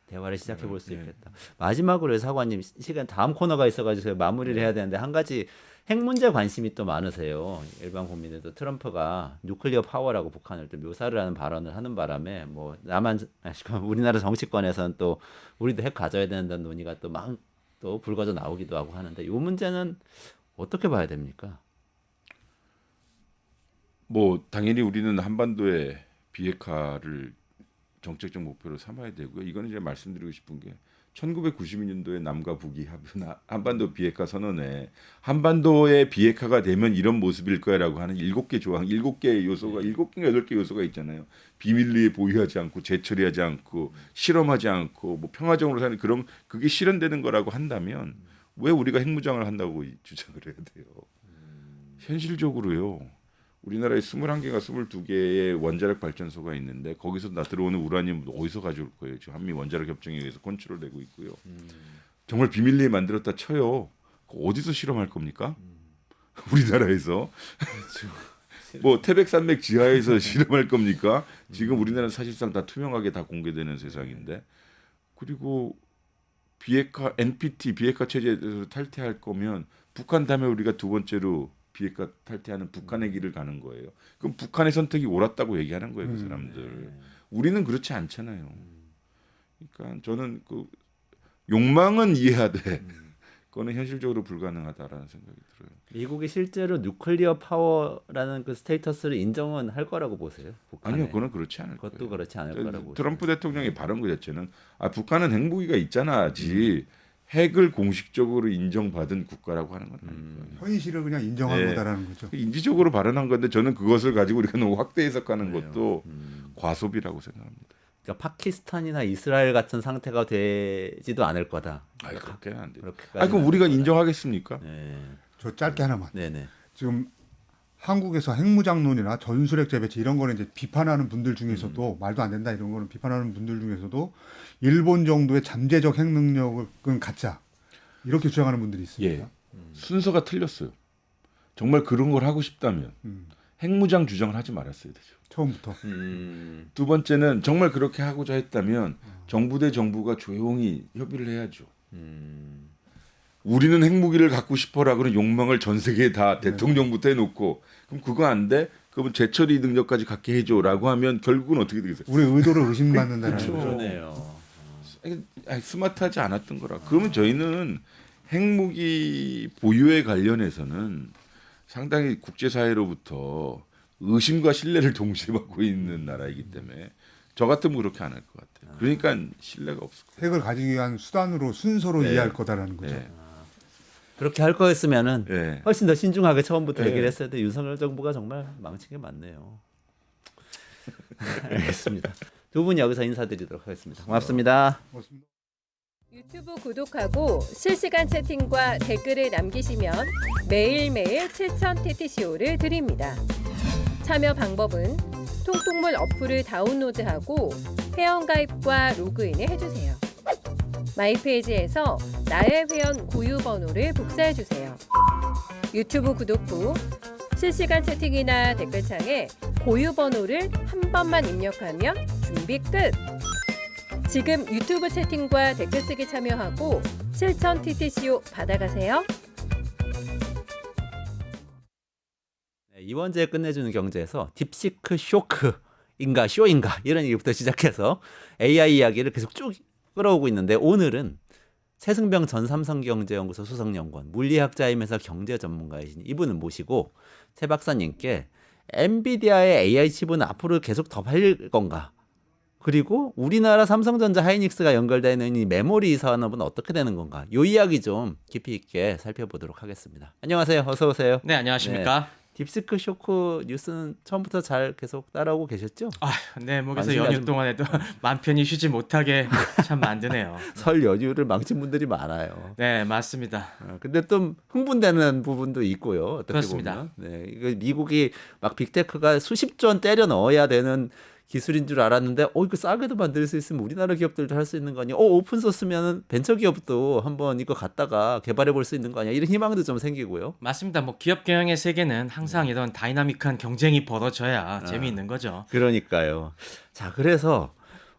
대화를 시작해 볼 수 있겠다. 마지막으로 사관님 시간 다음 코너가 있어가지고 마무리를 해야 되는데 한 가지 핵 문제 관심이 또 많으세요. 일반 국민들도 트럼프가 뉴클리어 파워라고 북한을 또 묘사를 하는 발언을 하는 바람에 뭐 우리나라 정치권에서는 또 우리도 핵 가져야 된다는 논의가 또 또 불거져 나오기도 하고 하는데 이 문제는 어떻게 봐야 됩니까? 뭐 당연히 우리는 한반도의 비핵화를 정책적 목표로 삼아야 되고요. 이거는 이제 말씀드리고 싶은 게 1992년도에 남과 북이 합의한 한반도 비핵화 선언에 한반도의 비핵화가 되면 이런 모습일 거야라고 하는 7개 조항, 7개 요소가 7개인가 8개 요소가 있잖아요. 비밀리에 보유하지 않고 재처리하지 않고 실험하지 않고 뭐 평화적으로 사는 그런 그게 실현되는 거라고 한다면 왜 우리가 핵무장을 한다고 주장을 해야 돼요? 현실적으로요. 우리나라에 21개가 22개의 원자력 발전소가 있는데 거기서 들어오는 우라늄 어디서 가져올 거예요? 지금 한미 원자력 협정에 의해서 컨트롤되고 있고요. 정말 비밀리에 만들었다 쳐요. 어디서 실험할 겁니까? 우리나라에서 뭐 태백산맥 지하에서 실험할 겁니까? 지금 우리나라는 사실상 다 투명하게 다 공개되는 세상인데 그리고 비핵화 NPT 비핵화 체제에서 탈퇴할 거면 북한 다음에 우리가 두 번째로 비핵화 탈퇴하는 북한의 길을 가는 거예요. 그럼 북한의 선택이 옳았다고 얘기하는 거예요, 그 사람들. 우리는 그렇지 않잖아요. 그러니까 저는 그 욕망은 이해하되 그거는 현실적으로 불가능하다라는 생각이 들어요. 미국이 실제로 뉴클리어 파워라는 그 스테이터스를 인정은 할 거라고 보세요? 북한에? 아니요, 그건 그렇지 않을 그것도 거예요. 그렇지 않을 거라고. 트럼프 대통령의 발언 그 자체는 북한은 핵무기가 있잖아지 핵을 공식적으로 인정받은 국가라고 하는 건 아니고요. 현실을 그냥 인정한 네. 거다라는 거죠. 인지적으로 발언한 건데 저는 그것을 가지고 우리가 너무 확대 해석하는 것도 과소비라고 생각합니다. 그러니까 파키스탄이나 이스라엘 같은 상태가 되지도 않을 거다. 그렇게는 안 돼요. 그렇게까지는 그럼 우리가 안 될 거다. 인정하겠습니까? 네. 저 짧게 하나만. 네네. 지금 한국에서 핵무장론이나 전술핵 재배치 이런 거는 이제 비판하는 분들 중에서도 말도 안 된다 이런 거는 비판하는 분들 중에서도 일본 정도의 잠재적 핵 능력은 갖자 이렇게 주장하는 분들이 있습니다. 예. 순서가 틀렸어요. 정말 그런 걸 하고 싶다면 핵무장 주장을 하지 말았어야 되죠. 처음부터. 두 번째는 정말 그렇게 하고자 했다면 정부 대 정부가 조용히 협의를 해야죠. 우리는 핵무기를 갖고 싶어라 그런 욕망을 전 세계에 다 대통령부터 해놓고 그럼 그거 안 돼? 그러면 재처리 능력까지 갖게 해줘라고 하면 결국은 어떻게 되겠어요? 우리 의도를 의심받는다는 그렇죠. 거죠. 그러네요. 스마트하지 않았던 거라. 그러면 저희는 핵무기 보유에 관련해서는 상당히 국제사회로부터 의심과 신뢰를 동시에 받고 있는 나라이기 때문에 저 같으면 그렇게 안 할 것 같아요. 그러니까 신뢰가 없을 거예요. 핵을 가지기 위한 수단으로 순서로 네. 이해할 거다라는 거죠. 네. 그렇게 할 거였으면은 네. 훨씬 더 신중하게 처음부터 네. 얘기를 했어야 돼. 윤석열 정부가 정말 망친 게 많네요. 알겠습니다. 두 분 여기서 인사드리도록 하겠습니다. 고맙습니다. 고맙습니다. 유튜브 구독하고 실시간 채팅과 댓글을 남기시면 매일매일 7천 TTCO를 드립니다. 참여 방법은 통통물 어플을 다운로드하고 회원가입과 로그인을 해주세요. 마이페이지에서 나의 회원 고유 번호를 복사해주세요. 유튜브 구독 후 실시간 채팅이나 댓글창에 고유 번호를 한 번만 입력하면 준비 끝! 지금 유튜브 채팅과 댓글 쓰기 참여하고 실천 TTCO 받아가세요. 네, 이원재 끝내주는 경제에서 딥시크 쇼크인가 쇼인가 이런 얘기부터 시작해서 AI 이야기를 계속 쭉 끌어오고 있는데 오늘은 최승병 전 삼성경제연구소 수석연구원 물리학자이면서 경제 전문가이신 이분을 모시고 최 박사님께 엔비디아의 AI 칩은 앞으로 계속 더 팔릴 건가? 그리고 우리나라 삼성전자 하이닉스가 연결되는 이 메모리 산업은 어떻게 되는 건가? 이 이야기 좀 깊이 있게 살펴보도록 하겠습니다. 안녕하세요. 어서 오세요. 네, 안녕하십니까? 딥시크 쇼크 뉴스는 처음부터 잘 계속 따라오고 계셨죠? 네, 목에서 관심이 연휴 아주- 동안에도 맘 편히 쉬지 못하게 참 만드네요. 설 연휴를 망친 분들이 많아요. 네, 맞습니다. 근데 좀 흥분되는 부분도 있고요. 어떻게 그렇습니다. 보면. 네, 이거 미국이 막 빅테크가 수십조 원 때려 넣어야 되는 기술인 줄 알았는데, 이거 싸게도 만들 수 있으면 우리나라 기업들도 할 수 있는 거 아니야? 오픈 소스면 벤처 기업도 한번 이거 갖다가 개발해 볼 수 있는 거 아니야? 이런 희망도 좀 생기고요. 맞습니다. 뭐 기업 경영의 세계는 항상 이런 다이나믹한 경쟁이 벌어져야 재미있는 거죠. 그러니까요. 자, 그래서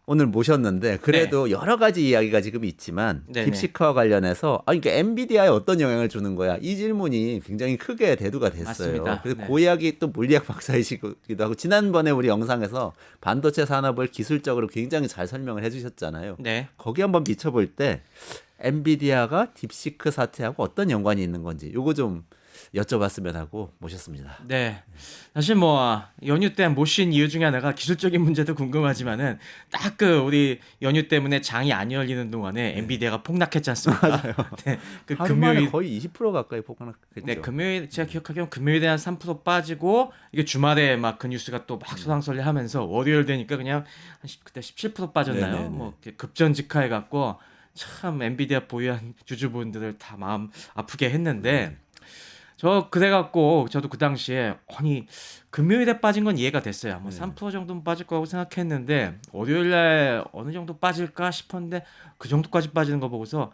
오늘 모셨는데 그래도 여러 가지 이야기가 지금 있지만 네네. 딥시크와 관련해서 그러니까 엔비디아에 어떤 영향을 주는 거야? 이 질문이 굉장히 크게 대두가 됐어요. 맞습니다. 그래서 네. 그 이야기 또 물리학 박사이시기도 하고 지난번에 우리 영상에서 반도체 산업을 기술적으로 굉장히 잘 설명을 해주셨잖아요. 네. 거기 한번 비춰볼 때 엔비디아가 딥시크 사태하고 어떤 연관이 있는 건지 요거 좀 여쭤봤으면 하고 모셨습니다. 네. 사실 뭐 연휴 때 못 쉰 이유 중에 하나가 기술적인 문제도 궁금하지만은 딱 그 우리 연휴 때문에 장이 안 열리는 동안에 엔비디아가 폭락했지 않습니까? 맞아요. 네. 그 하루 만에 금요일 거의 20% 가까이 폭락했죠. 네, 금요일 제가 기억하기로는 금요일에 한 3% 빠지고 이게 주말에 막 그 뉴스가 또 막 소상설레하면서 월요일 되니까 그냥 그때 17% 빠졌나요? 네네네. 뭐 이렇게 급전직하해 갖고 참 엔비디아 보유한 주주분들을 다 마음 아프게 했는데 저 그래 갖고 저도 그 당시에 아니 금요일에 빠진 건 이해가 됐어요. 뭐 3% 정도는 빠질 거라고 생각했는데 월요일 날 어느 정도 빠질까 싶었는데 그 정도까지 빠지는 거 보고서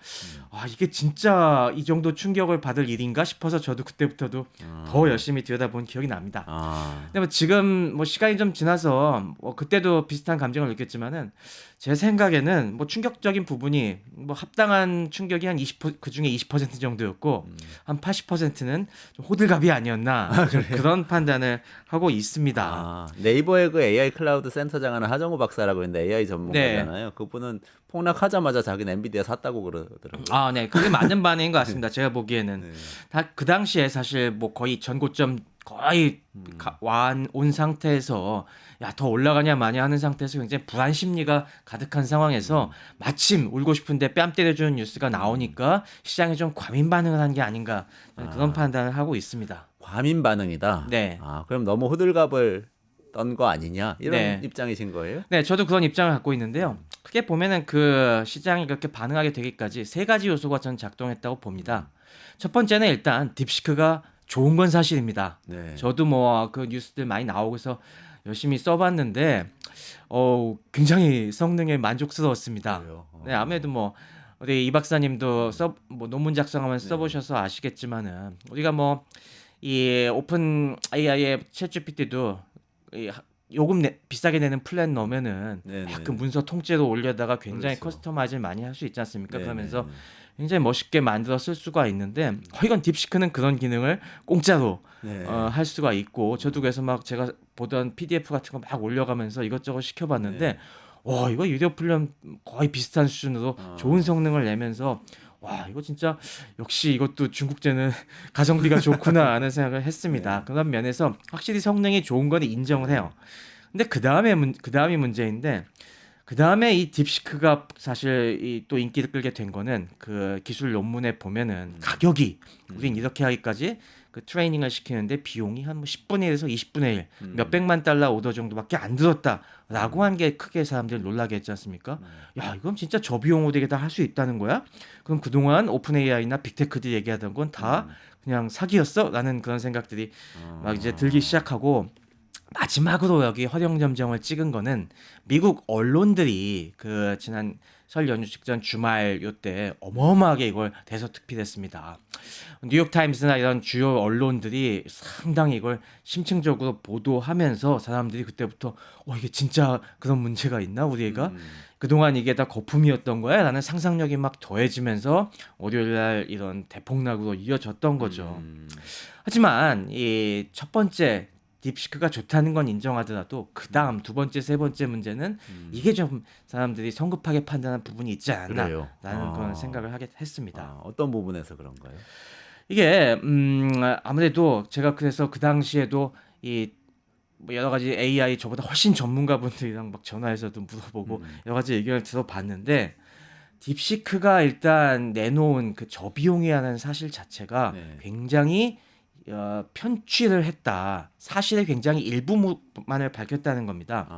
아 이게 진짜 이 정도 충격을 받을 일인가 싶어서 저도 그때부터도 더 열심히 들여다본 기억이 납니다. 근데 뭐 지금 뭐 시간이 좀 지나서 뭐 그때도 비슷한 감정을 느꼈지만은 제 생각에는 뭐 충격적인 부분이 뭐 합당한 충격이 한 20% 그중에 20% 정도였고 한 80%는 좀 호들갑이 아니었나 좀 그런 판단을 하고 있습니다. 네이버의 그 AI 클라우드 센터장 하는 하정우 박사라고 있는데 AI 전문가잖아요. 그분은 폭락하자마자 자기는 엔비디아 샀다고 그러더라고요. 아, 네. 그게 맞는 반응인 것 같습니다. 제가 보기에는. 다 그 당시에 사실 뭐 거의 전고점 거의 온 상태에서 야, 더 올라가냐 마냐 하는 상태에서 굉장히 불안 심리가 가득한 상황에서 마침 울고 싶은데 뺨 때려주는 뉴스가 나오니까 시장이 좀 과민 반응을 한 게 아닌가 그런 판단을 하고 있습니다. 과민 반응이다. 네. 그럼 너무 호들갑을 떤 거 아니냐 이런 네. 입장이신 거예요? 네, 저도 그런 입장을 갖고 있는데요. 크게 보면은 그 시장이 그렇게 반응하게 되기까지 세 가지 요소가 저는 작동했다고 봅니다. 첫 번째는 일단 딥시크가 좋은 건 사실입니다. 네. 저도 뭐 그 뉴스들 많이 나오고서 열심히 써봤는데 굉장히 성능에 만족스러웠습니다. 그래요? 네, 아무래도 뭐 우리 이 박사님도 뭐 논문 작성하면서 써보셔서 아시겠지만은 우리가 뭐 이 오픈 AI의 챗GPT도 요금 비싸게 내는 플랜 넣으면은 네네. 막 그 문서 통째로 올려다가 굉장히 그렇죠. 커스터마이즈를 많이 할 수 있지 않습니까? 네네. 그러면서 굉장히 멋있게 만들어 쓸 수가 있는데 이건 딥시크는 그런 기능을 공짜로 네. 할 수가 있고 저도 그래서 막 제가 보던 PDF 같은 거 막 올려가면서 이것저것 시켜봤는데 와 이거 유료 플랜 거의 비슷한 수준으로 좋은 성능을 내면서 와 이거 진짜 역시 이것도 중국제는 가성비가 좋구나 하는 생각을 했습니다. 그런 면에서 확실히 성능이 좋은 건 인정을 해요. 근데 그 다음이 문제인데 그 다음에 이 딥시크가 사실 또 인기를 끌게 된 거는 그 기술 논문에 보면은 가격이 우린 이렇게 하기까지 그 트레이닝을 시키는데 비용이 한 뭐 10분의 1에서 20분의 1 몇백만 달러 오더 정도밖에 안 들었다라고 한 게 크게 사람들이 놀라게 했지 않습니까? 야 이건 진짜 저비용으로 되게 다 할 수 있다는 거야? 그럼 그동안 오픈 AI나 빅테크들이 얘기하던 건 다 그냥 사기였어? 라는 그런 생각들이 막 이제 들기 시작하고 마지막으로 여기 허령점정을 찍은 거는 미국 언론들이 그 지난 설 연휴 직전 주말 요때 어마어마하게 이걸 대서특필했습니다. 뉴욕타임스나 이런 주요 언론들이 상당히 이걸 심층적으로 보도하면서 사람들이 그때부터 이게 진짜 그런 문제가 있나 우리 애가? 그동안 이게 다 거품이었던 거야? 라는 상상력이 막 더해지면서 월요일날 이런 대폭락으로 이어졌던 거죠. 하지만 이 첫 번째 딥시크가 좋다는 건 인정하더라도 그 다음 두 번째, 세 번째 문제는 이게 좀 사람들이 성급하게 판단한 부분이 있지 않나라는 그런 생각을 했습니다. 어떤 부분에서 그런가요? 이게 아무래도 제가 그래서 그 당시에도 뭐 여러 가지 AI 저보다 훨씬 전문가분들이랑 막 전화해서도 물어보고 여러 가지 의견을 들어봤는데 딥시크가 일단 내놓은 그 저비용이라는 사실 자체가 굉장히 편취를 했다. 사실의 굉장히 일부만을 밝혔다는 겁니다.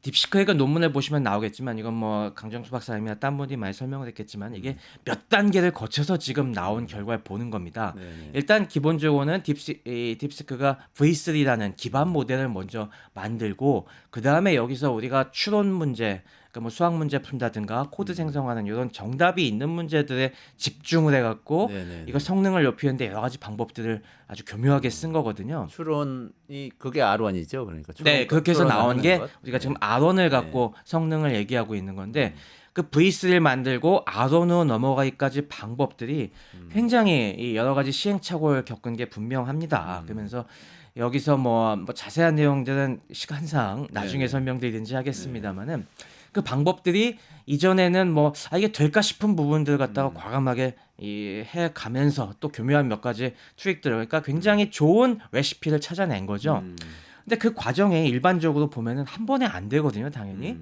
딥시크의 그 논문을 보시면 나오겠지만 이건 뭐 강정수 박사님이나 딴 분이 많이 설명을 했겠지만 이게 몇 단계를 거쳐서 지금 나온 결과를 보는 겁니다. 일단 기본적으로는 딥시크가 V3라는 기반 모델을 먼저 만들고 그 다음에 여기서 우리가 추론 문제 그러니까 뭐 수학 문제 푼다든가 코드 생성하는 이런 정답이 있는 문제들에 집중을 해갖고 이거 성능을 높이는데 여러 가지 방법들을 아주 교묘하게 쓴 거거든요. 추론이 그게 R1이죠, 그러니까. 네, 그렇게 해서 나온 게 것? 우리가 지금 R1을 갖고 성능을 얘기하고 있는 건데 그 V3를 만들고 R1으로 넘어가기까지 방법들이 굉장히 이 여러 가지 시행착오를 겪은 게 분명합니다. 그러면서 여기서 뭐 자세한 내용들은 시간상 나중에 설명드리든지 하겠습니다만은. 그 방법들이 이전에는 뭐 이게 될까 싶은 부분들 갖다가 과감하게 해 가면서 또 교묘한 몇 가지 트릭들 그러니까 굉장히 좋은 레시피를 찾아낸 거죠. 근데 그 과정에 일반적으로 보면은 한 번에 안 되거든요, 당연히.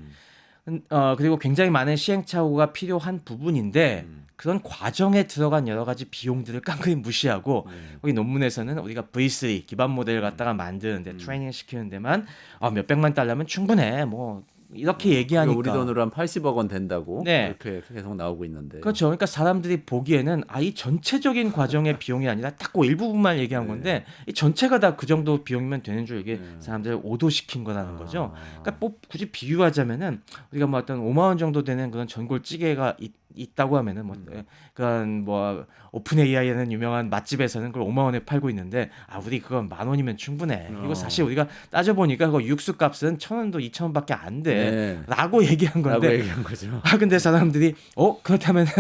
그리고 굉장히 많은 시행착오가 필요한 부분인데 그런 과정에 들어간 여러 가지 비용들을 깡그리 무시하고 거기 논문에서는 우리가 V3 기반 모델을 갖다가 만드는데 트레이닝 시키는 데만 몇백만 달러면 충분해. 뭐 이렇게 얘기하니까 우리 돈으로 한 80억 원 된다고 네. 이렇게 계속 나오고 있는데. 그렇죠. 그러니까 사람들이 보기에는 이 전체적인 과정의 비용이 아니라 딱 그 일부분만 얘기한 건데 이 전체가 다 그 정도 비용이면 되는 줄 이게 사람들을 오도시킨 거라는 거죠. 그러니까 뭐 굳이 비유하자면은 우리가 뭐 어떤 5만 원 정도 되는 그런 전골찌개가 있다고 하면은 뭐 그런 뭐 오픈 AI에는 유명한 맛집에서는 그걸 5만 원에 팔고 있는데 우리 그건 10,000원이면 충분해. 이거 사실 우리가 따져 보니까 그거 육수 값은 1,000원도 2,000원밖에 안 돼.라고 얘기한 건데. 라고 얘기한 거죠. 근데 사람들이 그렇다면은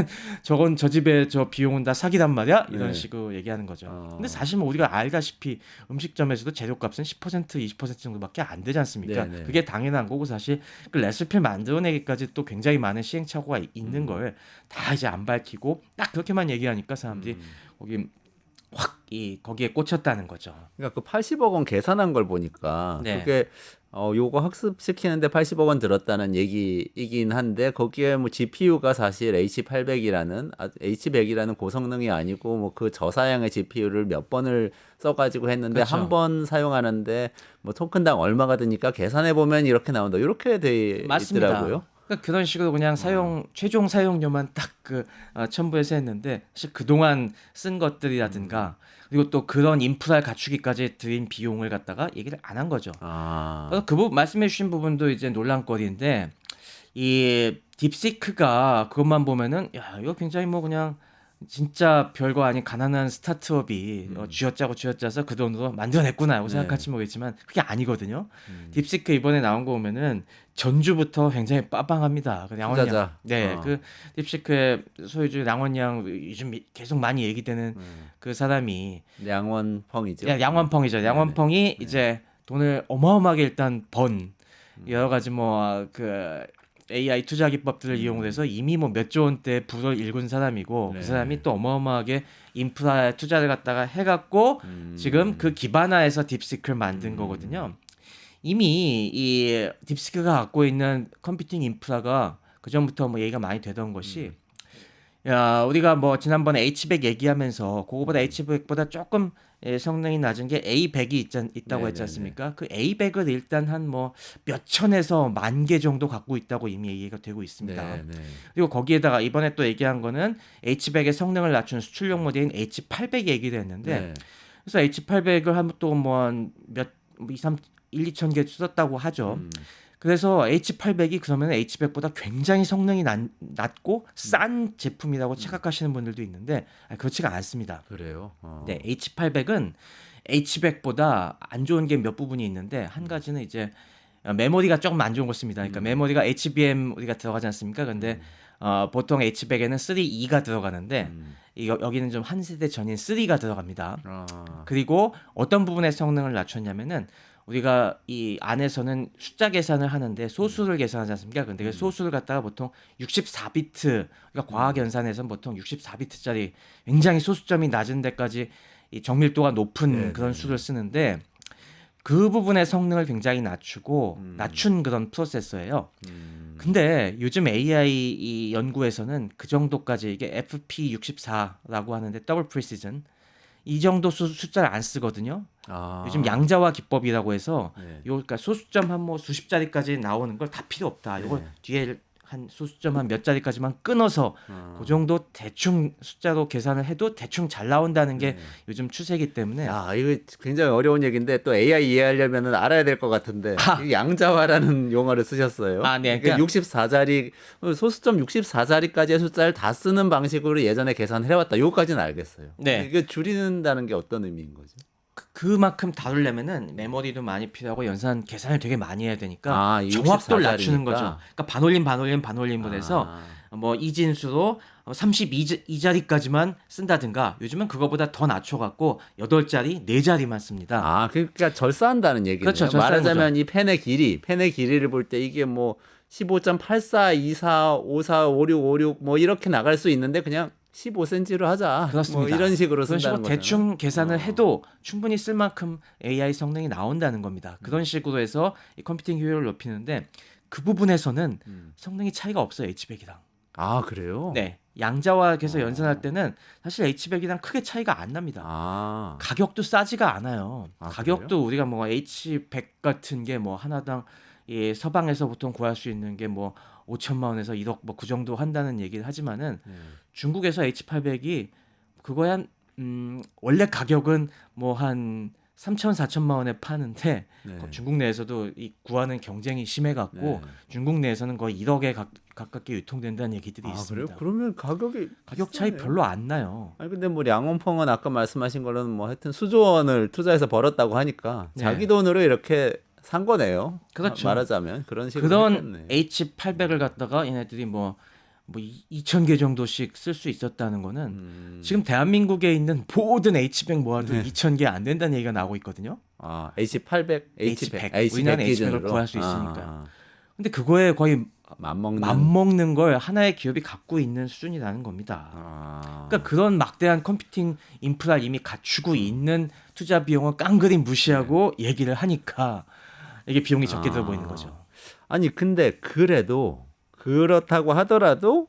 저건 저 집에 저 비용은 다 사기란 말이야? 이런 식으로 얘기하는 거죠. 근데 사실 뭐 우리가 알다시피 음식점에서도 재료값은 10% 20% 정도밖에 안 되지 않습니까? 네네. 그게 당연한 거고 사실 그 레시피를 만들어내기까지 또 굉장히 많은 시행착오가 있는 걸 다 이제 안 밝히고 딱 그렇게만 얘기하니까 사람들이 거기 확 거기에 꽂혔다는 거죠. 그러니까 그 80억 원 계산한 걸 보니까 네. 그게 요거 학습시키는데 80억 원 들었다는 얘기이긴 한데 거기에 뭐 GPU가 사실 H100이라는 고성능이 아니고 뭐 그 저사양의 GPU를 몇 번을 써가지고 했는데 그렇죠. 한 번 사용하는데 뭐 토큰당 얼마가 드니까 계산해 보면 이렇게 나온다. 이렇게 돼 맞습니다. 있더라고요. 그러니까 그런 식으로 그냥 최종 사용료만 딱 첨부해서 했는데 사실 그동안 쓴 것들이라든가 그리고 또 그런 인프라를 갖추기까지 들인 비용을 갖다가 얘기를 안 한 거죠. 그래서 그 부분 말씀해 주신 부분도 이제 논란거리인데 이 딥시크가 그것만 보면은 이거 굉장히 뭐 그냥 진짜 별거 아닌 가난한 스타트업이 쥐어짜서 그 돈으로 만들어냈구나라고 생각할지 모르겠지만 그게 아니거든요. 딥시크 이번에 나온 거 보면은 전주부터 굉장히 빠방합니다. 그 양원양. 투자자. 그 딥시크의 소유주 양원양 요즘 계속 많이 얘기되는 그 사람이 양원펑이죠. 양원펑이죠. 양원펑이 이제 돈을 어마어마하게 일단 번 여러 가지 뭐 AI 투자 기법들을 이용해서 이미 뭐 몇 조 원대 부를 일군 사람이고 그 사람이 또 어마어마하게 인프라 투자를 갖다가 해갖고 지금 그 기반화해서 딥시크를 만든 거거든요. 이미 이 딥시크가 갖고 있는 컴퓨팅 인프라가 그 전부터 뭐 얘기가 많이 되던 것이 우리가 뭐 지난번에 H100 얘기하면서 그거보다 H100보다 조금 성능이 낮은 게 A100이 있다고 했지 않습니까? 그 A100을 일단 한 뭐 몇천에서 10,000개 정도 갖고 있다고 이미 얘기가 되고 있습니다. 그리고 거기에다가 이번에 또 얘기한 거는 H100의 성능을 낮춘 수출용 모델인 H800 얘기를 했는데 그래서 H800을 한 또 뭐 몇 1, 2천 개 썼다고 하죠. 그래서 H800이 그러면 H100보다 굉장히 성능이 낮고 싼 제품이라고 착각하시는 분들도 있는데 그렇지가 않습니다. 그래요. 네, H800은 H100보다 안 좋은 게 몇 부분이 있는데 한 가지는 이제 메모리가 조금 안 좋은 것입니다. 그러니까 메모리가 HBM 우리가 들어가지 않습니까? 근데 보통 H100에는 3E가 들어가는데 여기는 좀 한 세대 전인 3가 들어갑니다. 그리고 어떤 부분의 성능을 낮췄냐면은 우리가 이 안에서는 숫자 계산을 하는데 소수를 계산하지 않습니까? 근데 그 소수를 갖다가 보통 64비트, 그러니까 과학 연산에서는 보통 64비트짜리 굉장히 소수점이 낮은 데까지 이 정밀도가 높은 그런 수를 쓰는데 그 부분의 성능을 굉장히 낮춘 그런 프로세서예요. 근데 요즘 AI 이 연구에서는 그 정도까지 이게 FP64라고 하는데 더블 프리시전 이 정도 숫자를 안 쓰거든요. 요즘 양자화 기법이라고 해서 그러니까 소수점 한 뭐 수십 자리까지 나오는 걸 다 필요 없다. 이거 뒤에 한 소수점 한 몇 자리까지만 끊어서 그 정도 대충 숫자로 계산을 해도 대충 잘 나온다는 게 요즘 추세이기 때문에 이거 굉장히 어려운 얘기인데 또 AI 이해하려면 알아야 될 것 같은데 이 양자화라는 용어를 쓰셨어요. 네. 그러니까 64자리 소수점 64자리까지의 숫자를 다 쓰는 방식으로 예전에 계산을 해왔다. 요거까지는 알겠어요. 네. 이게 줄이는다는 게 어떤 의미인 거죠? 그만큼 다루려면은 메모리도 많이 필요하고 연산 계산을 되게 많이 해야 되니까 이 정확도를 64 낮추는 자리니까? 거죠. 그러니까 반올림으로 해서 뭐 이진수로 32자리까지만 쓴다든가 요즘은 그거보다 더 낮춰갖고 8자리, 4자리만 씁니다. 그러니까 절사한다는 얘기네요. 그렇죠, 절사하는 말하자면 이 펜의 길이를 볼 때 이게 뭐 15.84, 24, 54, 56, 56 뭐 이렇게 나갈 수 있는데 그냥 15cm로 하자. 그렇습니다. 뭐 이런 식으로 그런 쓴다는 식으로 거잖아요. 대충 계산을 해도 충분히 쓸 만큼 AI 성능이 나온다는 겁니다. 그런 식으로 해서 이 컴퓨팅 효율을 높이는데 그 부분에서는 성능이 차이가 없어요. H100이랑. 아, 그래요? 네. 양자화해서 연산할 때는 사실 H100이랑 크게 차이가 안 납니다. 아. 가격도 싸지가 않아요. 아, 가격도 우리가 뭐 H100 같은 게 뭐 하나당 이 서방에서 보통 구할 수 있는 게 뭐 5천만 원에서 1억 뭐 그 정도 한다는 얘기를 하지만은 중국에서 H800이 그거에 한 원래 가격은 뭐 한 3천 4천만 원에 파는데 네. 중국 내에서도 이 구하는 경쟁이 심해 갖고 네. 중국 내에서는 거의 1억에 가깝게 유통된다는 얘기들이 아, 있습니다. 그래요? 그러면 가격이 가격 차이 비싸네요. 별로 안 나요. 아니 근데 뭐 량원펑은 아까 말씀하신 거는 뭐 하여튼 수조 원을 투자해서 벌었다고 하니까 네. 자기 돈으로 이렇게 산 거네요. 그렇죠. 말하자면 그런 식으로 그런 했겠네. H800을 갖다가 얘네들이 뭐 2,000개 정도씩 쓸 수 있었다는 거는 지금 대한민국에 있는 모든 H100 모아도 2,000개 안 된다는 얘기가 나오고 있거든요. 아, H800, H100. 우리나라는 H100을 기준으로 구할 수 있으니까. 아, 근데 그거에 거의 맞먹는. 맞먹는 걸 하나의 기업이 갖고 있는 수준이라는 겁니다. 아, 그러니까 그런 막대한 컴퓨팅 인프라 이미 갖추고 있는 투자 비용을 깡그리 무시하고 얘기를 하니까 이게 비용이 적게 들어 보이는 거죠. 아니 근데 그래도 그렇다고 하더라도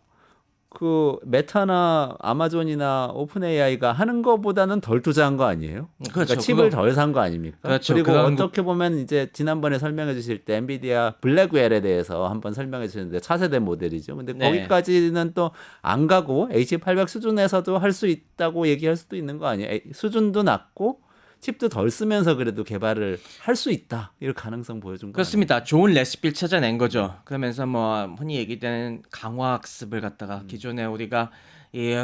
그 메타나 아마존이나 오픈 AI가 하는 거보다는 덜 투자한 거 아니에요? 그러니까 칩을 그거- 덜 산 거 아닙니까? 그렇죠. 그리고 그런 어떻게 보면 이제 지난번에 설명해 주실 때 엔비디아 블랙웰에 대해서 한번 설명해 주셨는데 차세대 모델이죠. 근데 네. 거기까지는 또 안 가고 H800 수준에서도 할 수 있다고 얘기할 수도 있는 거 아니에요? 수준도 낮고 칩도 덜 쓰면서 그래도 개발을 할 수 있다. 이런 가능성 보여준 거 그렇습니다. 좋은 레시피를 찾아낸 거죠. 그러면서 뭐 흔히 얘기되는 강화학습을 갖다가 기존에 우리가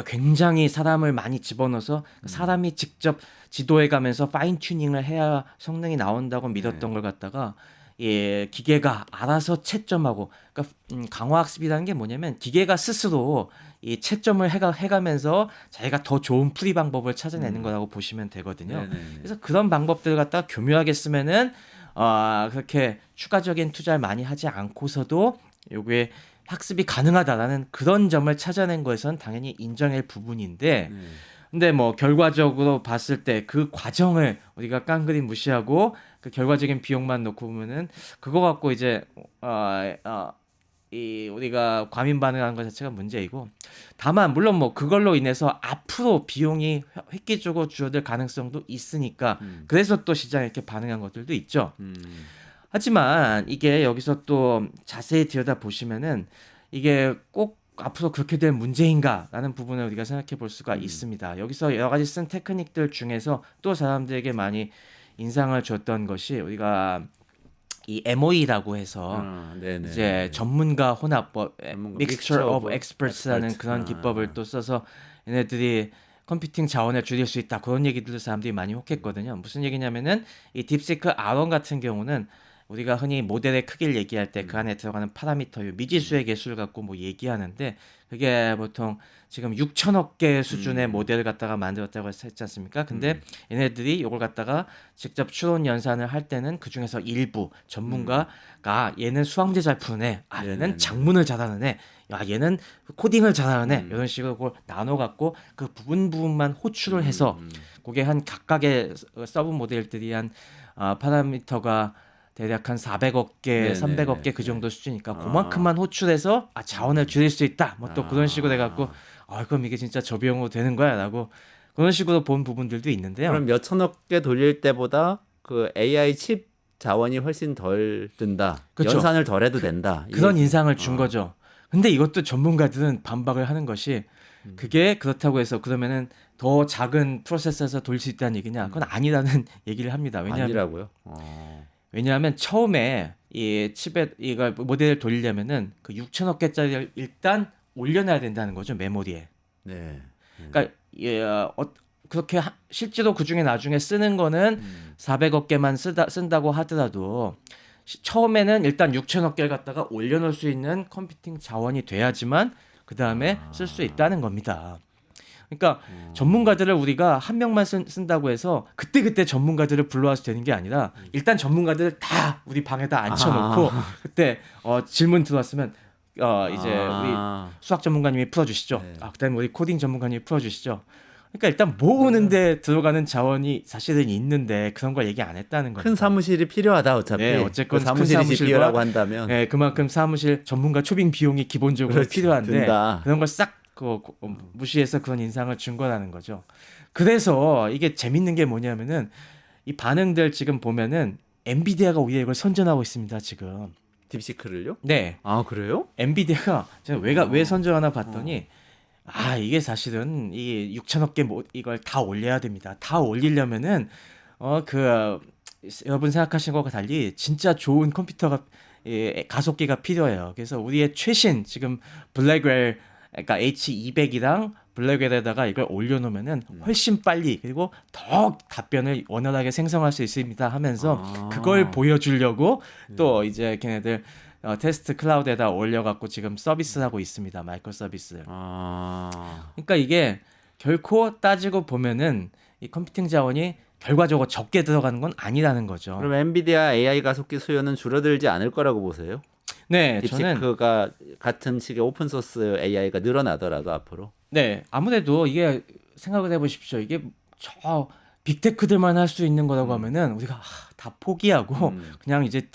굉장히 사람을 많이 집어넣어서 사람이 직접 지도해 가면서 파인 튜닝을 해야 성능이 나온다고 믿었던 걸 갖다가 기계가 알아서 채점하고, 그러니까 강화학습이라는 게 뭐냐면 기계가 스스로 이 채점을 해가면서 자기가 더 좋은 풀이 방법을 찾아내는 거라고 보시면 되거든요. 네네네. 그래서 그런 방법들을 갖다가 교묘하게 쓰면은 그렇게 추가적인 투자를 많이 하지 않고서도 요게 학습이 가능하다라는 그런 점을 찾아낸 것은 당연히 인정할 부분인데, 근데 뭐 결과적으로 봤을 때 그 과정을 우리가 깡그리 무시하고 그 결과적인 비용만 놓고 보면은 그거 갖고 이제 이 우리가 과민 반응하는 것 자체가 문제이고, 다만 물론 뭐 그걸로 인해서 앞으로 비용이 획기적으로 줄어들 가능성도 있으니까 그래서 또 시장에 이렇게 반응한 것들도 있죠. 하지만 이게 여기서 또 자세히 들여다 보시면은 이게 꼭 앞으로 그렇게 될 문제인가라는 부분을 우리가 생각해 볼 수가 있습니다. 여기서 여러 가지 쓴 테크닉들 중에서 또 사람들에게 많이 인상을 줬던 것이 우리가 이 MOE라고 해서 네네. 이제 전문가 혼합, 전문가, Mixture of of Experts라는 Experts. 그런 기법을 또 써서 얘네들이 컴퓨팅 자원을 줄일 수 있다, 그런 얘기들을 사람들이 많이 혹했거든요. 무슨 얘기냐면은 이 딥시크 R1 같은 경우는 우리가 흔히 모델의 크기를 얘기할 때 그 안에 들어가는 파라미터요, 미지수의 개수를 갖고 뭐 얘기하는데, 그게 보통 지금 6천억 개 수준의 모델을 갖다가 만들었다고 했지 않습니까? 근데 얘네들이 이걸 갖다가 직접 추론 연산을 할 때는 그 중에서 일부 전문가가 얘는 수학 문제 잘 푸네, 얘는 네네네. 작문을 잘하는 애, 얘는 코딩을 잘하는 애, 이런 식으로 그걸 나눠 갖고 그 부분만 호출을 해서 그게 한 각각의 서브 모델들이 한 파라미터가 대략 한 400억 개, 네네. 300억 개 그 정도 수준이니까 그만큼만 호출해서 자원을 줄일 수 있다. 뭐 또 그런 식으로 해갖고 그럼 이게 진짜 저비용으로 되는 거야라고 그런 식으로 본 부분들도 있는데요. 그럼 몇 천억 개 돌릴 때보다 그 AI 칩 자원이 훨씬 덜 든다. 그쵸. 연산을 덜 해도 된다. 그런 인상을 준 거죠. 근데 이것도 전문가들은 반박을 하는 것이, 그게 그렇다고 해서 그러면은 더 작은 프로세서에서 돌릴 수 있다는 얘기냐? 그건 아니라는 얘기를 합니다. 아니라고요? 왜냐하면 처음에 이 칩에 이걸 모델을 돌리려면은 그 6천억 개짜리를 일단 올려놔야 된다는 거죠, 메모리에. 네. 그러니까 그렇게 실제로 그 중에 나중에 쓰는 거는 400억 개만 쓴다고 하더라도 처음에는 일단 6천억 개를 갖다가 올려놓을 수 있는 컴퓨팅 자원이 돼야지만 그 다음에 쓸 수 있다는 겁니다. 그러니까 전문가들을 우리가 한 명만 쓴다고 해서 그때 전문가들을 불러와서 되는 게 아니라 일단 전문가들을 다 우리 방에다 앉혀놓고 그때 질문 들어왔으면 이제 우리 수학 전문가님이 풀어주시죠. 네. 그다음에 우리 코딩 전문가님이 풀어주시죠. 그러니까 일단 모으는데 들어가는 자원이 사실은 있는데 그런 걸 얘기 안 했다는 거죠. 큰 사무실이 필요하다 어차피. 네, 어쨌건 그 큰 사무실이 사무실과 GPU라고 한다면 네, 그만큼 사무실 전문가 초빙 비용이 기본적으로 그렇지, 필요한데 든다. 그런 걸 싹 무시해서 그런 인상을 준 거라는 거죠. 그래서 이게 재밌는 게 뭐냐면은 이 반응들 지금 보면은 엔비디아가 오히려 이걸 선전하고 있습니다 지금. 딥시크를요? 네, 아 그래요? 엔비디아가 제가 왜 선전하나 봤더니 이게 사실은 이 6천억 개 이걸 다 올려야 됩니다. 다 올리려면은 여러분 생각하신 것과 달리 진짜 좋은 컴퓨터가 가속기가 필요해요. 그래서 우리의 최신 지금 블랙웰 그러니까 H200이랑 블랙웰에다가 이걸 올려놓으면은 훨씬 빨리 그리고 더 답변을 원활하게 생성할 수 있습니다 하면서 그걸 보여주려고 또 이제 걔네들 테스트 클라우드에다 올려갖고 지금 서비스를 하고 있습니다. 마이크로 서비스. 그러니까 이게 결코 따지고 보면은 이 컴퓨팅 자원이 결과적으로 적게 들어가는 건 아니라는 거죠. 그럼 엔비디아 AI 가속기 수요는 줄어들지 않을 거라고 보세요? 네, 저는 딥시크가 같은 식의 오픈 소스 AI가 늘어나더라도 앞으로. 네, 아무래도 이게 생각을 해보십시오. 이게 저 빅테크들만 할 수 있는 거라고 하면은 우리가 다 포기하고 그냥 이제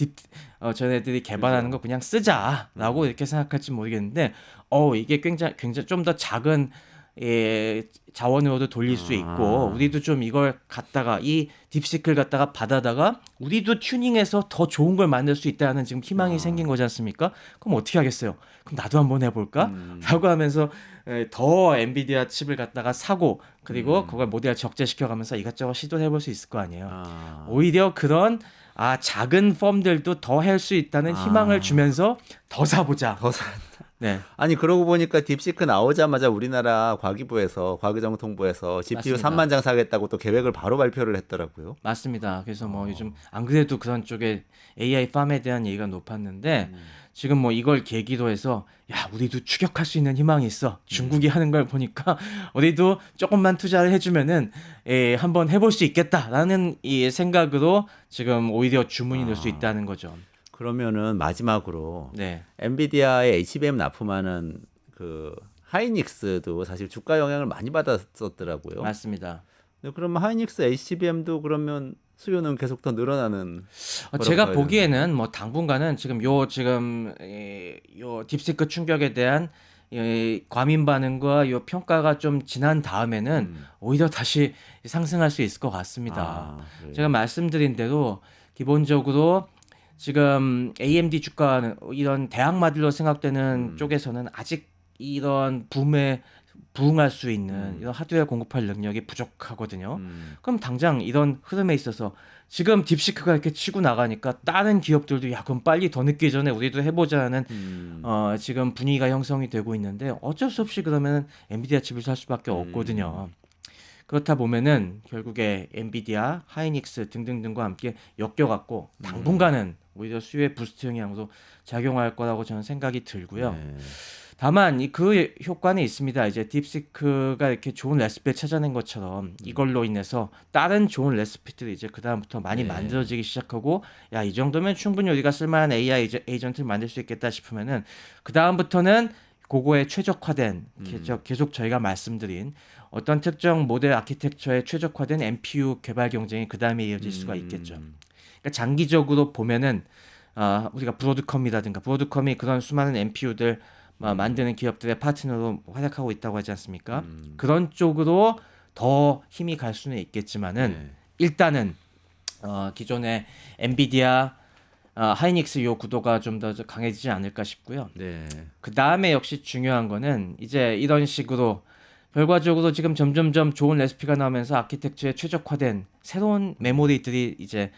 저네들이 개발하는 거 그냥 쓰자라고 이렇게 생각할지 모르겠는데 이게 굉장히 좀 더 작은 자원으로도 돌릴 수 있고 우리도 좀 이걸 갖다가 이 딥시크를 갖다가 받아다가 우리도 튜닝해서 더 좋은 걸 만들 수 있다는 지금 희망이 생긴 거지 않습니까? 그럼 어떻게 하겠어요? 그럼 나도 한번 해볼까? 라고 하면서 더 엔비디아 칩을 갖다가 사고 그리고 그걸 모델 적재시켜가면서 이것저것 시도를 해볼 수 있을 거 아니에요. 오히려 그런 작은 펌들도 더 할 수 있다는 희망을 주면서 더 사보자. 더 사. 네. 아니 그러고 보니까 딥시크 나오자마자 우리나라 과기정통부에서 GPU 맞습니다. 3만 장 사겠다고 또 계획을 바로 발표를 했더라고요. 맞습니다. 그래서 요즘 안 그래도 그런 쪽에 AI 팜에 대한 얘기가 높았는데 지금 이걸 계기로 해서 우리도 추격할 수 있는 희망이 있어. 중국이 하는 걸 보니까 우리도 조금만 투자를 해주면은 한번 해볼 수 있겠다라는 이 생각으로 지금 오히려 주문이 늘 수 있다는 거죠. 그러면은 마지막으로 네. 엔비디아의 HBM 납품하는 그 하이닉스도 사실 주가 영향을 많이 받았었더라고요. 맞습니다. 네, 그러면 하이닉스 HBM도 그러면 수요는 계속 더 늘어나는. 제가 거라고 보기에는 당분간은 지금 요 딥시크 충격에 대한 과민 반응과 요 평가가 좀 지난 다음에는 오히려 다시 상승할 수 있을 것 같습니다. 그래요? 제가 말씀드린 대로 기본적으로 지금 AMD 주가는 이런 대항마들로 생각되는 쪽에서는 아직 이런 붐에 부응할 수 있는 이런 하드웨어 공급할 능력이 부족하거든요. 그럼 당장 이런 흐름에 있어서 지금 딥시크가 이렇게 치고 나가니까 다른 기업들도 그럼 빨리 더 늦기 전에 우리도 해보자는 지금 분위기가 형성이 되고 있는데 어쩔 수 없이 그러면 엔비디아 칩을 살 수밖에 없거든요. 그렇다 보면은 결국에 엔비디아, 하이닉스 등등등과 함께 엮여갖고 당분간은 오히려 수요의 부스트 영향으로 작용할 거라고 저는 생각이 들고요. 네. 다만 그 효과는 있습니다. 이제 딥시크가 이렇게 좋은 레시피를 찾아낸 것처럼 이걸로 인해서 다른 좋은 레시피들이 이제 그 다음부터 많이 만들어지기 시작하고 이 정도면 충분히 우리가 쓸만한 AI 에이전트를 만들 수 있겠다 싶으면은 그 다음부터는 그거에 최적화된 계속 저희가 말씀드린 어떤 특정 모델 아키텍처에 최적화된 NPU 개발 경쟁이 그 다음에 이어질 수가 있겠죠. 그러니까 장기적으로 보면은 우리가 브로드컴이 그런 수많은 NPU들 만드는 기업들의 파트너로 활약하고 있다고 하지 않습니까? 그런 쪽으로 더 힘이 갈 수는 있겠지만은 일단은 기존의 엔비디아 하이닉스 요 구도가 좀 더 강해지지 않을까 싶고요. 네. 그 다음에 역시 중요한 거는 이제 이런 식으로 결과적으로 지금 점점점 좋은 레시피가 나오면서 아키텍처에 최적화된 새로운 메모리들이 이제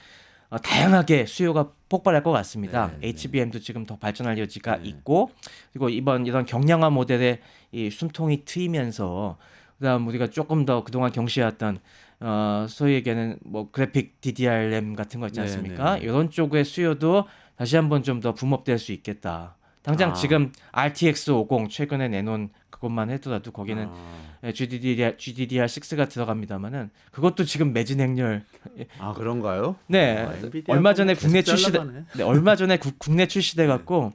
다양하게 수요가 폭발할 것 같습니다. HBM도 지금 더 발전할 여지가 있고 그리고 이런 경량화 모델의 이 숨통이 트이면서 그다음 우리가 조금 더 그동안 경시해왔던 소위 얘기하는 그래픽 DDR 램 같은 거 있지 않습니까? 이런 쪽의 수요도 다시 한번 좀 더 붐업될 수 있겠다. 당장 아. 지금 RTX 50 최근에 내놓은 그것만 해더라도 거기는 GDDR6가 들어갑니다만은 그것도 지금 매진 행렬. 그런가요? 네, 엔비디아 얼마 전에 계속 국내 출시돼. 잘나가네. 네, 얼마 전에 국내 출시돼 갖고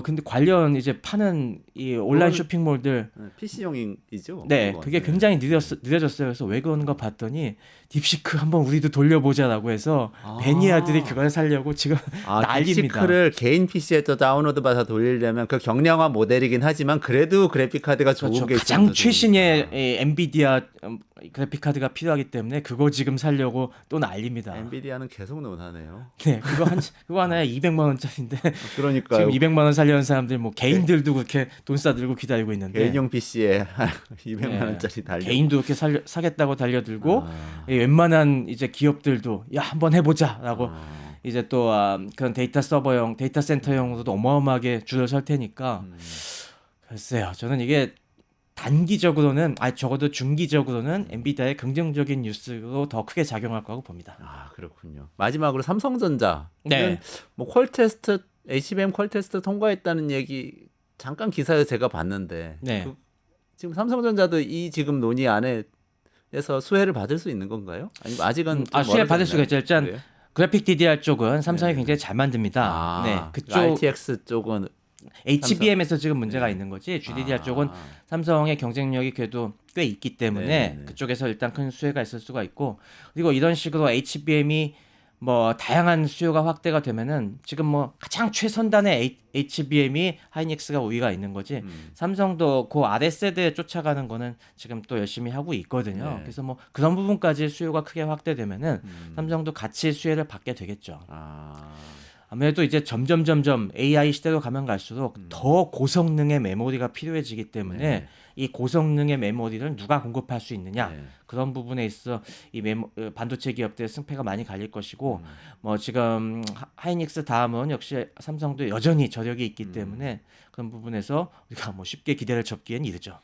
근데 관련 이제 파는 이 온라인 그거는- 쇼핑몰들 PC용이죠. 네, 그게 굉장히 느려졌어요. 그래서 왜 그런가 봤더니 딥시크 한번 우리도 돌려보자라고 해서 매니아들이 그걸 살려고 지금 난립니다. 딥시크를 개인 PC에 또 다운로드 받아 돌리려면 그 경량화 모델이긴 하지만 그래도 그래픽 카드가 좋은 그렇죠. 게 가장 있어서 최신의 이 엔비디아 그래픽 카드가 필요하기 때문에 그거 지금 살려고 또 난립니다. 엔비디아는 계속 논하네요. 네, 그거 하나에 200만 원짜리인데 그러니까요. 지금 200만 원 살려는 사람들 뭐 개인들도 그렇게 돈 싸들고 기다리고 있는데 개인용 PC에 200만 네, 원짜리 달려. 개인도 그렇게 사겠다고 달려들고 웬만한 이제 기업들도 야 한번 해보자라고 이제 또 그런 데이터 서버용, 데이터 센터용으로도 어마어마하게 줄을 설 테니까 글쎄요. 저는 이게 단기적으로는 적어도 중기적으로는 엔비디아의 긍정적인 뉴스로 더 크게 작용할 거라고 봅니다. 그렇군요. 마지막으로 삼성전자. 네. 뭐 퀄테스트 HBM 퀄테스트 통과했다는 얘기 잠깐 기사에서 제가 봤는데 네. 지금 삼성전자도 이 지금 논의 안에서 수혜를 받을 수 있는 건가요? 아니면 아직은 좀 수혜 받을 수가 있죠. 일단 그래요? 그래픽 DDR 쪽은 삼성이 굉장히 잘 만듭니다. 네, 그쪽 RTX 쪽은 HBM에서 지금 문제가 있는 거지. GDDR 쪽은 삼성의 경쟁력이 그래도 꽤 있기 때문에 네네. 그쪽에서 일단 큰 수혜가 있을 수가 있고, 그리고 이런 식으로 HBM이 뭐 다양한 수요가 확대가 되면은 지금 뭐 가장 최선단의 HBM이 하이닉스가 우위가 있는 거지. 삼성도 그 아래 세대에 쫓아가는 거는 지금 또 열심히 하고 있거든요. 네. 그래서 뭐 그런 부분까지 수요가 크게 확대되면은 삼성도 같이 수혜를 받게 되겠죠. 아무래도 이제 점점 AI 시대로 가면 갈수록 더 고성능의 메모리가 필요해지기 때문에 이 고성능의 메모리를 누가 공급할 수 있느냐, 그런 부분에 있어 이 반도체 기업들의 승패가 많이 갈릴 것이고, 뭐 지금 하이닉스 다음은 역시 삼성도 여전히 저력이 있기 때문에 그런 부분에서 우리가 뭐 쉽게 기대를 접기엔 이르죠.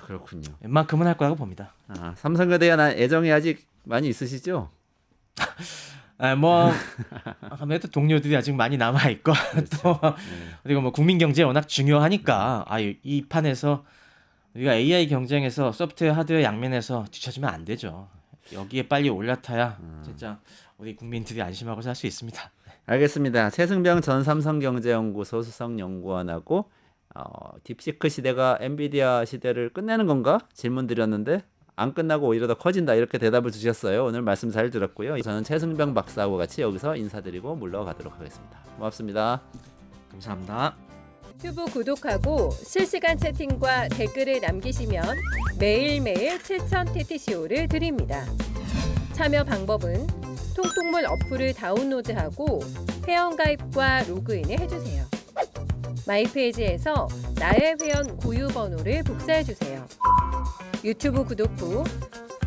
그렇군요. 웬만큼은 할 거라고 봅니다. 삼성에 대한 애정이 아직 많이 있으시죠? 뭐 아무래도 동료들이 아직 많이 남아 있고 또 그리고 뭐 국민 경제 워낙 중요하니까 이 판에서 우리가 AI 경쟁에서 소프트웨어 하드웨어 양면에서 뒤처지면 안 되죠. 여기에 빨리 올라타야 진짜 우리 국민들이 안심하고 살 수 있습니다. 알겠습니다. 최승병 전 삼성경제연구소 수석연구원하고 딥시크 시대가 엔비디아 시대를 끝내는 건가? 질문 드렸는데 안 끝나고 오히려 더 커진다, 이렇게 대답을 주셨어요. 오늘 말씀 잘 들었고요. 저는 최승병 박사하고 같이 여기서 인사드리고 물러가도록 하겠습니다. 고맙습니다. 감사합니다. 유튜브 구독하고 실시간 채팅과 댓글을 남기시면 매일매일 7,000TTCO를 드립니다. 참여 방법은 통통물 어플을 다운로드하고 회원가입과 로그인을 해주세요. 마이페이지에서 나의 회원 고유 번호를 복사해주세요. 유튜브 구독 후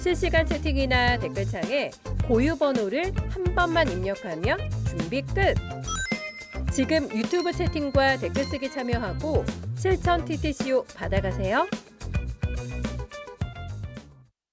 실시간 채팅이나 댓글창에 고유 번호를 한 번만 입력하면 준비 끝! 지금 유튜브 채팅과 댓글 쓰기 참여하고 7,000TTCO 받아가세요.